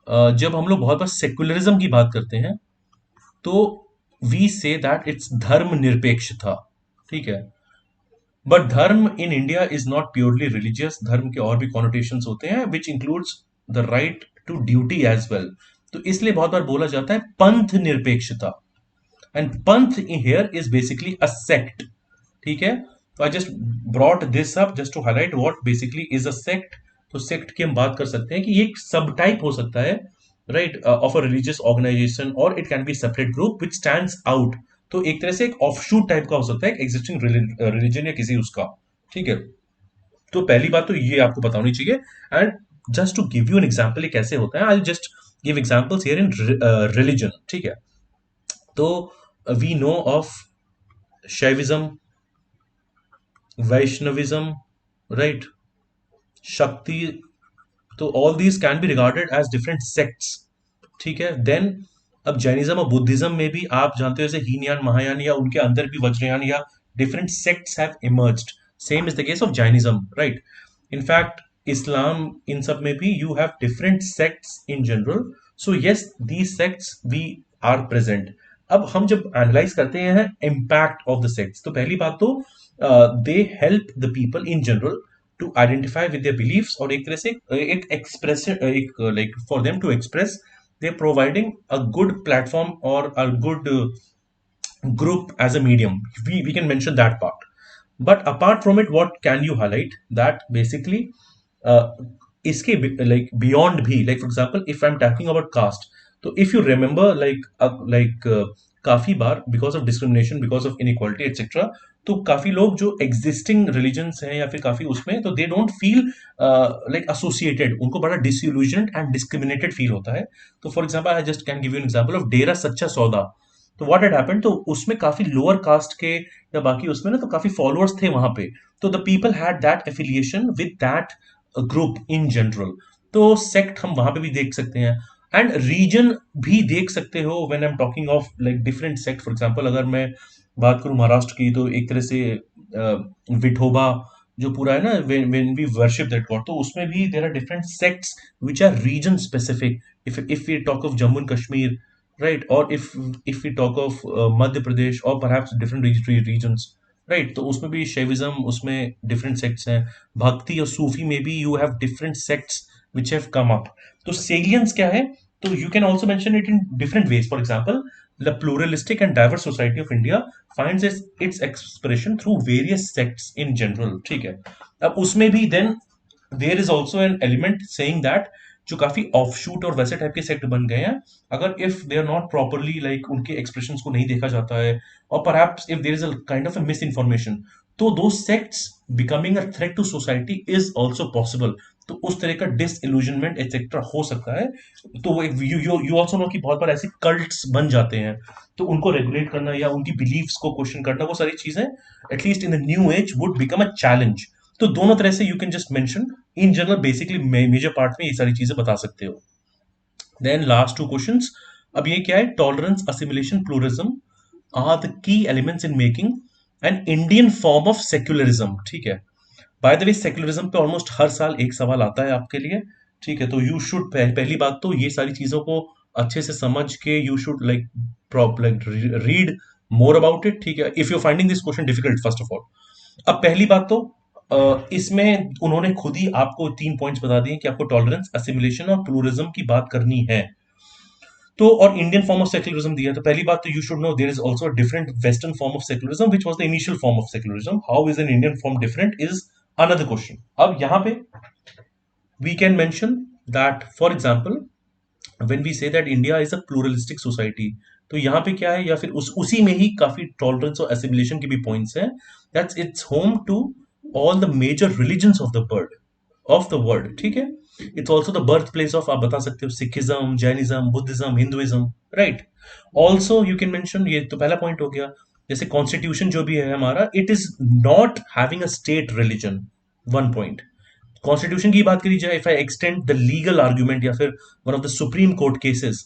जब हम लोग बहुत बार सेक्युलरिज्म की बात करते हैं तो वी से दैट इट्स धर्म निरपेक्ष था। ठीक है, but dharma in India is not purely religious. धर्म के और भी कॉनोटेशंस होते हैं which includes the right to duty as well. तो इसलिए बहुत बार बोला जाता है पंथ निरपेक्षता, and panth here is basically a sect. ठीक है, तो I just brought this up just to highlight what basically is a sect. तो सेक्ट की हम बात कर सकते हैं कि ये एक सब टाइप हो सकता है, right, of a religious organisation, और it can be separate group which stands out. तो एक तरह से एक ऑफशूट टाइप का हो सकता है एग्जिस्टिंग रिलीजन या किसी उसका। ठीक है, तो पहली बात तो ये आपको पता होनी चाहिए। And just to give you an example ये कैसे होता है, I just give examples here in religion. ठीक है, तो we know of Shaivism, Vaishnavism, right, Shakti. तो all these can be regarded as different sects. ठीक है, देन अब जैनिज्म और बुद्धिज्म में भी आप जानते हो जैसे हीनयान, महायान, या उनके अंदर भी वज्रयान या different sects have emerged. Same is the case of Jainism, right. In fact Islam, इन सब में भी you have different sects in general. So yes, these sects we are present. अब हम जब एनालाइज करते हैं इम्पैक्ट ऑफ द सेक्ट्स, तो पहली बात तो they help the people in general to identify with their beliefs, और एक तरह से एक एक्सप्रेशन, एक like for them to express, they're providing a good platform or a good group as a medium. We can mention that part. But apart from it, what can you highlight that basically uh, iske like beyond bhi, like for example if I'm talking about caste, so if you remember काफी बार because of discrimination, because of inequality etcetera, तो काफी लोग जो एग्जिस्टिंग रिलीजन्स हैं या फिर काफी उसमें, तो they don't feel like associated, उनको बड़ा डिसइल्यूजन्ड एंड डिस्क्रिमिनेटेड फील होता है। तो for example I just can give you an example of Dera Sachcha Sauda. तो व्हाट हैड हैपेंड, तो उसमें काफी लोअर कास्ट के या बाकी उसमें ना तो काफी फॉलोअर्स थे वहां पे। तो the people had that affiliation with that group in general. तो सेक्ट हम वहां पे भी देख सकते हैं, एंड रीजन भी देख सकते हो when I am talking of like different sect. For example अगर मैं बात करूं महाराष्ट्र की, तो एक तरह से विठोबा जो पूरा है ना, when we worship that god, तो उसमें भी there are different sects which are region specific. If we talk of Jammu and Kashmir, right, और if we talk of Madhya Pradesh और परहैप्स डिफरेंट रीजन्स, राइट, तो उसमें भी शैविज्म, उसमें डिफरेंट सेक्ट्स हैं। भक्ति और सूफी में भी you have different sects which have come up. तो salience क्या है, तो you can also mention it in different ways. For example, the pluralistic and diverse society of India finds its expression through various sects in general. ठीक है, अब उसमें भी then there is also an element saying that जो काफी ऑफशूट और वैसे टाइप के सेक्ट बन गए हैं, अगर if they are not properly like उनके एक्सप्रेशंस को नहीं देखा जाता है, और perhaps if there is a kind of a misinformation, तो दो sects becoming a threat to society is also possible. तो उस तरह का डिसइल्यूजनमेंट एक्सेट्रा हो सकता है। तो you you you also know कि बहुत बार ऐसे कल्ट्स बन जाते हैं, तो उनको रेगुलेट करना या उनकी बिलीफ्स को क्वेश्चन करना, वो सारी चीजें at least in the new age would become a challenge. तो दोनों तरह से you can just mention in general, basically major part में ये सारी चीजें बता सकते हो। देन लास्ट टू क्वेश्चंस, अब ये क्या है, tolerance, assimilation, pluralism are the key elements in making an Indian form of secularism. ठीक है, बाय द वे सेक्युलरिज्म पे ऑलमोस्ट हर साल एक सवाल आता है आपके लिए, ठीक है, तो यू शुड पहली बात तो ये सारी चीजों को अच्छे से समझ के you should like read more about it, ठीक है, if you finding this question difficult first of all. अब पहली बात तो इसमें उन्होंने खुद ही आपको 3 पॉइंट्स बता दिए कि आपको टॉलरेंस, असिमिलेशन और प्लूरलिज्म की बात करनी है। तो और इंडियन फॉर्म ऑफ सेक्युलरिज्म दिया, तो पहली बात तो you should know there is also a different western form of secularism which was the initial form of secularism. How is an Indian form different is another question. अब यहाँ पे we can mention that for example when we say that India is a pluralistic society, तो यहाँ पे क्या है, या फिर उसी में ही काफी टॉलरेंस और एसिमिलेशन के भी पॉइंट्स हैं। That's it's home to all the major religions of the world, ठीक है। It's also the birth place of, आप बता सकते हो, Sikhism, Jainism, Buddhism, Hinduism, right. Also you can mention, ये तो पहला पॉइंट हो गया, जैसे कॉन्स्टिट्यूशन जो भी है हमारा, it is not having a state religion, one point. Constitution की बात करी जाए, if I extend the legal argument या फिर one of the supreme court cases,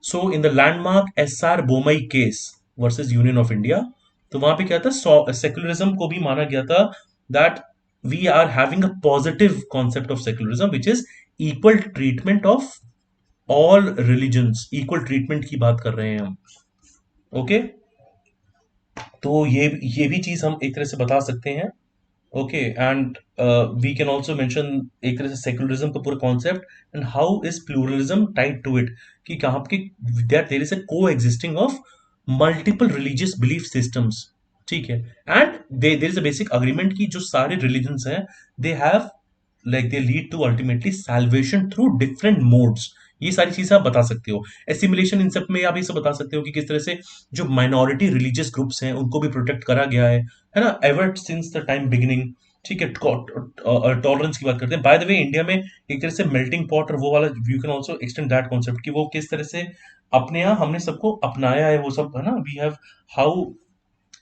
so in the landmark SR Bommai case versus union of India, तो वहां पे क्या था, सेक्युलरिज्म को भी माना गया था that we are having a positive concept of secularism which is equal treatment of all religions, equal treatment की बात कर रहे हैं हम, ओके। तो ये भी चीज हम एक तरह से बता सकते हैं, okay. And we can also mention एक तरह से सेक्युलरिज्म का पूरा concept and how is pluralism tied to it, कि कहाँ के there is a coexisting of multiple religious belief systems, ठीक है। And there is a basic agreement की जो सारे रिलीजन्स हैं, they have like they lead to ultimately salvation through different modes. ये सारी चीजें आप बता सकते हो। एसिमिलेशन इन सब में आप ये सब बता सकते हो कि किस तरह से जो माइनॉरिटी रिलीजियस ग्रुप्स हैं उनको भी प्रोटेक्ट करा गया है ना, ever since the time beginning, ठीक है। टॉलरेंस की बात करते हैं, बाय द वे इंडिया में एक तरह से मेल्टिंग पॉट और वो वाला, you can also extend that concept कि वो किस तरह से अपने यहाँ हमने सबको अपनाया है, वो सब है ना, we have how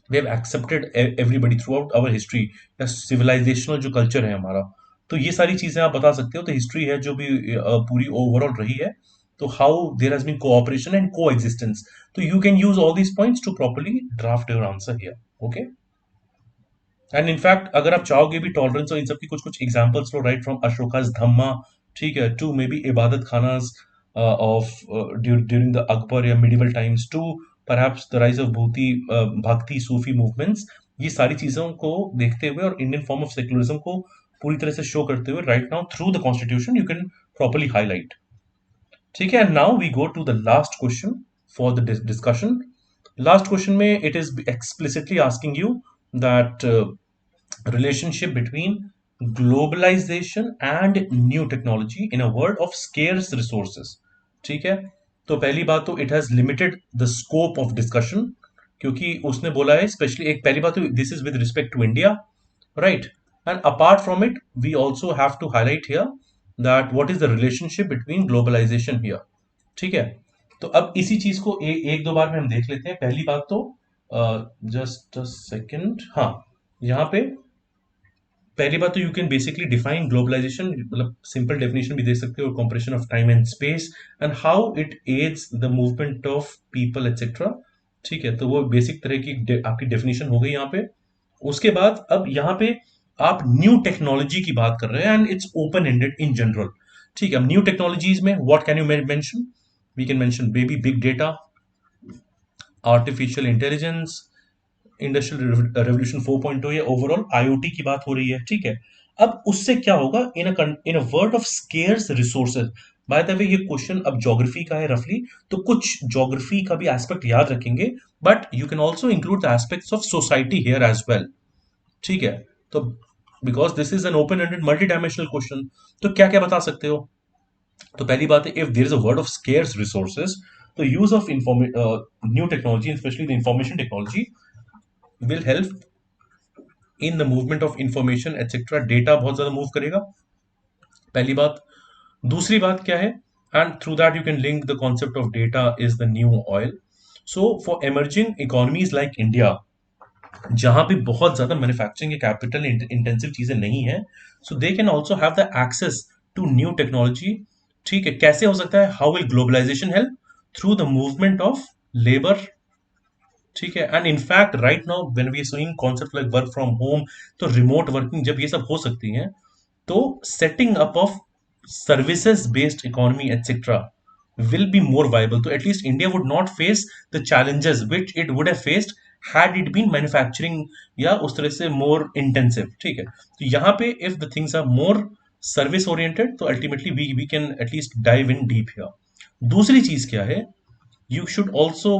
we have accepted everybody throughout our history, या सिविलाइजेशनल जो कल्चर है हमारा। तो ये सारी चीजें आप बता सकते हो, तो हिस्ट्री है जो भी पूरी ओवरऑल रही है, तो how there has been cooperation and coexistence, तो you can use all these points to properly draft your answer here, okay. And in fact अगर आप चाहोगे भी टॉलरेंस और इन सब की कुछ कुछ एग्जांपल्स लो, राइट फ्रॉम अशोका's धम्मा, ठीक है, to maybe Ibadat Khanas of during the Akbar या medieval times, to perhaps the rise of bhakti Sufi movements, ये सारी चीजों को देखते हुए और इंडियन फॉर्म ऑफ सेक्युलरिज्म को पूरी तरह से शो करते हुए right now through the constitution you can properly highlight, ठीक है। And now we go to the last question for the discussion. Last question में it is explicitly asking you that relationship between globalization and new technology in a world of scarce resources, ठीक है। तो पहली बात तो it has limited the scope of discussion, क्योंकि उसने बोला है स्पेशली, एक पहली बात तो this is with respect to India, right. And apart from it we also have to highlight here that what is the relationship between globalization here, ठीक है। तो अब इसी चीज को एक दो बार में हम देख लेते हैं। पहली बात तो जस्ट अ सेकंड, हाँ, यहाँ पे पहली बात तो you can basically define globalization, मतलब सिंपल डेफिनेशन भी दे सकते हो, compression of time and space and how it aids the movement of people etcetera, ठीक है। तो वो बेसिक तरह की आपकी डेफिनेशन हो गई यहाँ पे। उसके बाद अब यहाँ पे आप न्यू टेक्नोलॉजी की बात कर रहे हैं and it's open ended in general, ठीक है। अब न्यू टेक्नोलॉजीज में what can you mention, we can mention maybe big data, artificial intelligence, industrial revolution 4.0, या ओवरऑल आईओटी की बात हो रही है, ठीक है। अब उससे क्या होगा in a world of scarce resources. By the way ये क्वेश्चन अब ज्योग्राफी का है रफली, तो कुछ ज्योग्राफी का भी एस्पेक्ट याद रखेंगे, but you can also include the aspects of society here as well, ठीक है। तो because this is an open ended multi dimensional question, तो क्या क्या बता सकते हो। तो पहली बात है, if there is a word of scarce resources, तो use of new technology specially the information technology will help in the movement of information etc, data बहुत ज्यादा मूव करेगा, पहली बात। दूसरी बात क्या है, and through that you can link the concept of data is the new oil. So for emerging economies like India, जहां पे बहुत ज्यादा मैन्युफैक्चरिंग या कैपिटल इंटेंसिव चीजें नहीं है, so they can also have the access to new technology, ठीक है। कैसे हो सकता है, how will globalisation help, through the movement of labour, ठीक है। And in fact right now when we seeing concept like work from home, तो रिमोट वर्किंग जब ये सब हो सकती हैं, तो setting up of services based economy, etc., will be more viable. So at least India would not face the challenges which it would have faced had it been manufacturing या उस तरह से more intensive. ठीक है, तो यहाँ पे if the things are more service oriented, तो ultimately we can at least dive in deep here. दूसरी चीज क्या है, यू शुड ऑल्सो,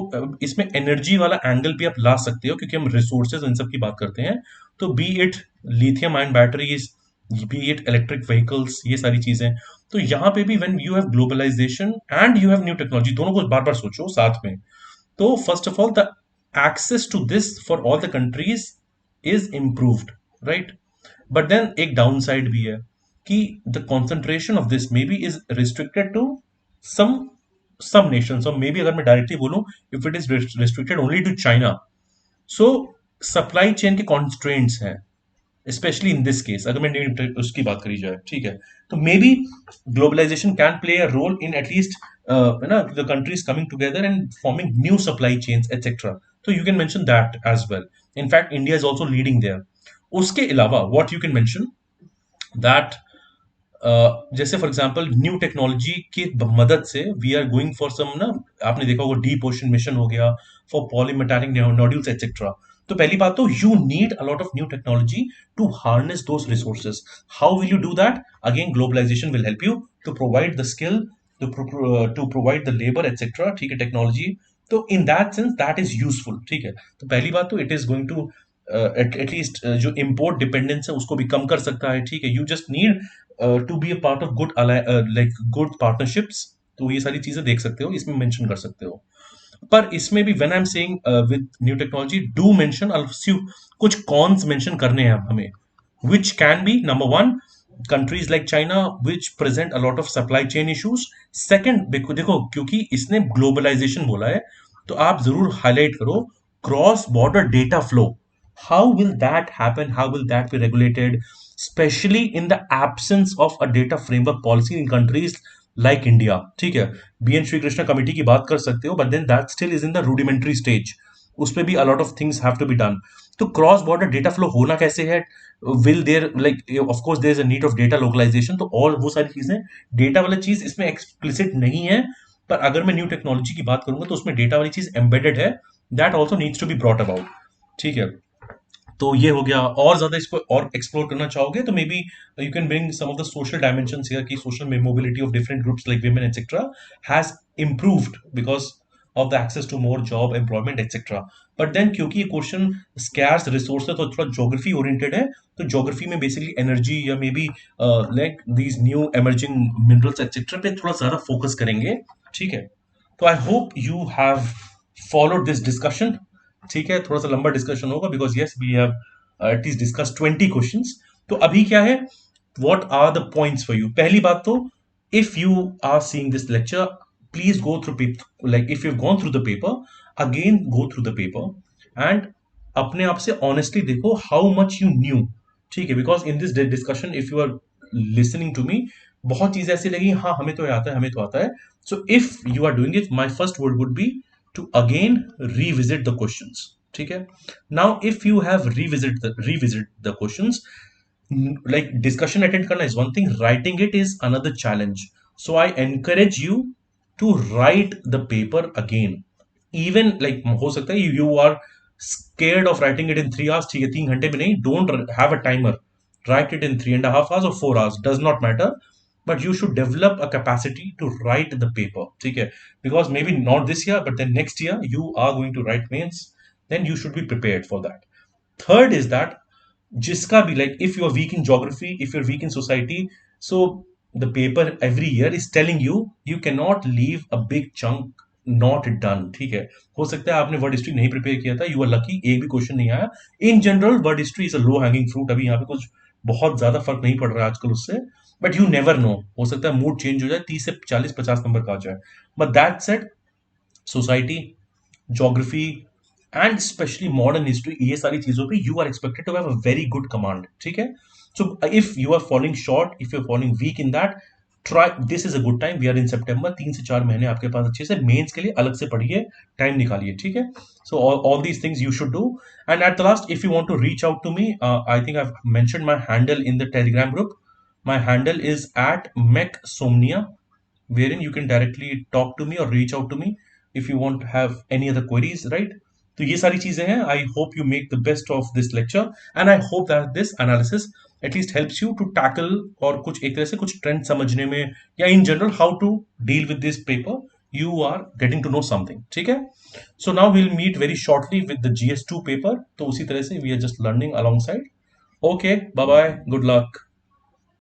इसमें एनर्जी वाला एंगल भी आप ला सकते हो क्योंकि हम रिसोर्सेज इन सब की बात करते हैं, तो be it lithium ion batteries, be it electric vehicles, ये सारी चीजें। तो यहाँ पे भी when you have globalization and you have new technology, दोनों को बार बार सोचो साथ में। तो first of all the access to this for all the countries is improved, right. But then एक डाउन साइड भी है कि the concentration of this maybe is restricted to some some nations, or maybe अगर मैं डायरेक्टली बोलूं, if it is restricted only to China, so supply chain के constraints हैं, especially in this case अगर मैं उसकी बात करी जाए, ठीक है, तो maybe globalization can play a role in at least you know, the countries coming together and forming new supply chains, etc. So you can mention that as well. In fact, India is also leading there. उसके अलावा what you can mention that जैसे फॉर एग्जांपल न्यू टेक्नोलॉजी की मदद से we are going for some ना, आपने देखा होगा डीप ओशन मिशन हो गया फॉर पॉलीमेटालिक नोड्यूल्स एटसेट्रा। तो पहली बात तो you need a lot of new technology to harness those resources. How will you do that? Again globalization will help you to provide the skill, to provide the labour etcetera, ठीक है, टेक्नोलॉजी। तो in that sense that is useful, ठीक है। तो पहली बात तो it is going to at least जो इम्पोर्ट डिपेंडेंस है उसको भी कम कर सकता है, ठीक है। You just need to be a part of good like good partnerships. तो ये सारी चीजें देख सकते हो, इसमें मेंशन कर सकते हो। पर इसमें भी when I am saying with new technology do mention कुछ कॉन्स मेंशन करने हैं हमें, which can be number one, countries like China which present a lot of supply chain issues. Second, देखो क्योंकि इसने ग्लोबलाइजेशन बोला है, तो आप जरूर हाईलाइट करो cross border data flow. How will that happen? How will that be regulated, specially in the absence of a data framework policy in countries like India, ठीक है। B N Shri Krishna committee की बात कर सकते हो, but then that still is in the rudimentary stage, उस पे भी a lot of things have to be done. तो क्रॉस बॉर्डर डेटा फ्लो होना कैसे है? Will there like of course there is a need of data localization, तो और वो सारी चीजें, डेटा वाली चीज इसमें एक्सप्लिसिट नहीं है, पर अगर मैं न्यू टेक्नोलॉजी की बात करूंगा तो उसमें डेटा वाली चीज एम्बेडेड है, that also needs to be brought about, ठीक है। तो ये हो गया। और ज्यादा इसको और एक्सप्लोर करना चाहोगे तो maybe you can bring some of the social dimensions here, कि social mobility of different groups like women etc has improved because of the access to more job employment etc. But then क्योंकि ये क्वेश्चन स्कैर्स रिसोर्स है तो थोड़ा ज्योग्राफी ओरिएंटेड है, तो ज्योग्राफी में बेसिकली एनर्जी या maybe like these new emerging minerals etcetera पे थोड़ा ज्यादा फोकस करेंगे, ठीक है। तो I hope you have followed this discussion, ठीक है। थोड़ा सा लंबा डिस्कशन होगा because yes we have at least discuss 20 questions. तो अभी क्या है, what are the points for you? पहली बात तो if you are seeing this lecture please go through paper, like if you have gone through the paper again go through the paper and अपने आप से ऑनेस्टली देखो हाउ मच यू न्यू, ठीक है। Because in this discussion if you are listening to me, बहुत चीजें ऐसी लगी हाँ हमें तो आता है, हमें तो आता है। So if you are doing it, my first word would be to again revisit the questions, ठीक है। now if you have revisit the questions, like discussion attend karna is one thing, writing it is another challenge, so I encourage you to write the paper again, even like हो सकता है you are scared of writing it in 3 hours, ठीक है, 3 घंटे में नहीं, don't have a timer, write it in 3.5 hours or 4 hours, does not matter, but you should develop a capacity to write the paper, ठीक है, because maybe not this year but then next year you are going to write mains, then you should be prepared for that. Third is that जिसका भी like if you are weak in geography, if you're weak in society, so the paper every year is telling you you cannot leave a big chunk not done, ठीक है। हो सकता है आपने वर्ड हिस्ट्री नहीं प्रिपेयर किया था, यू आर लकी, एक भी क्वेश्चन नहीं आया। In general word history is a low hanging fruit, अभी यहाँ पे कुछ बहुत ज्यादा फर्क नहीं पड़ रहा है आजकल उससे, बट यू नेवर नो, हो सकता है मूड चेंज हो जाए, 30 से 40 50 नंबर का आ जाए। But that said, society, geography and specially modern history, ये सारी चीजों पे you are expected to have a very good command, ठीक है। So if you are following short, if you are following weak in that, try, this is a good time, we are in September, 3 से 4 महीने आपके पास अच्छे से, मेंस के लिए अलग से पढ़िए, टाइम निकालिए, ठीक है। So all these things you should do. And at the last, if you want to reach out to me, I think I have mentioned my handle in the Telegram group, My handle is at mechsomnia, wherein you can directly talk to me or reach out to me if you want to have any other queries, right? तो ये सारी चीजें हैं. I hope you make the best of this lecture and I hope that this analysis at least helps you to tackle और कुछ एक तरह से कुछ ट्रेंड समझने में या in general how to deal with this paper. You are getting to know something. ठीक है? So now we'll meet very shortly with the GS2 paper. तो उसी तरह से we are just learning alongside. Okay, bye bye. Good luck.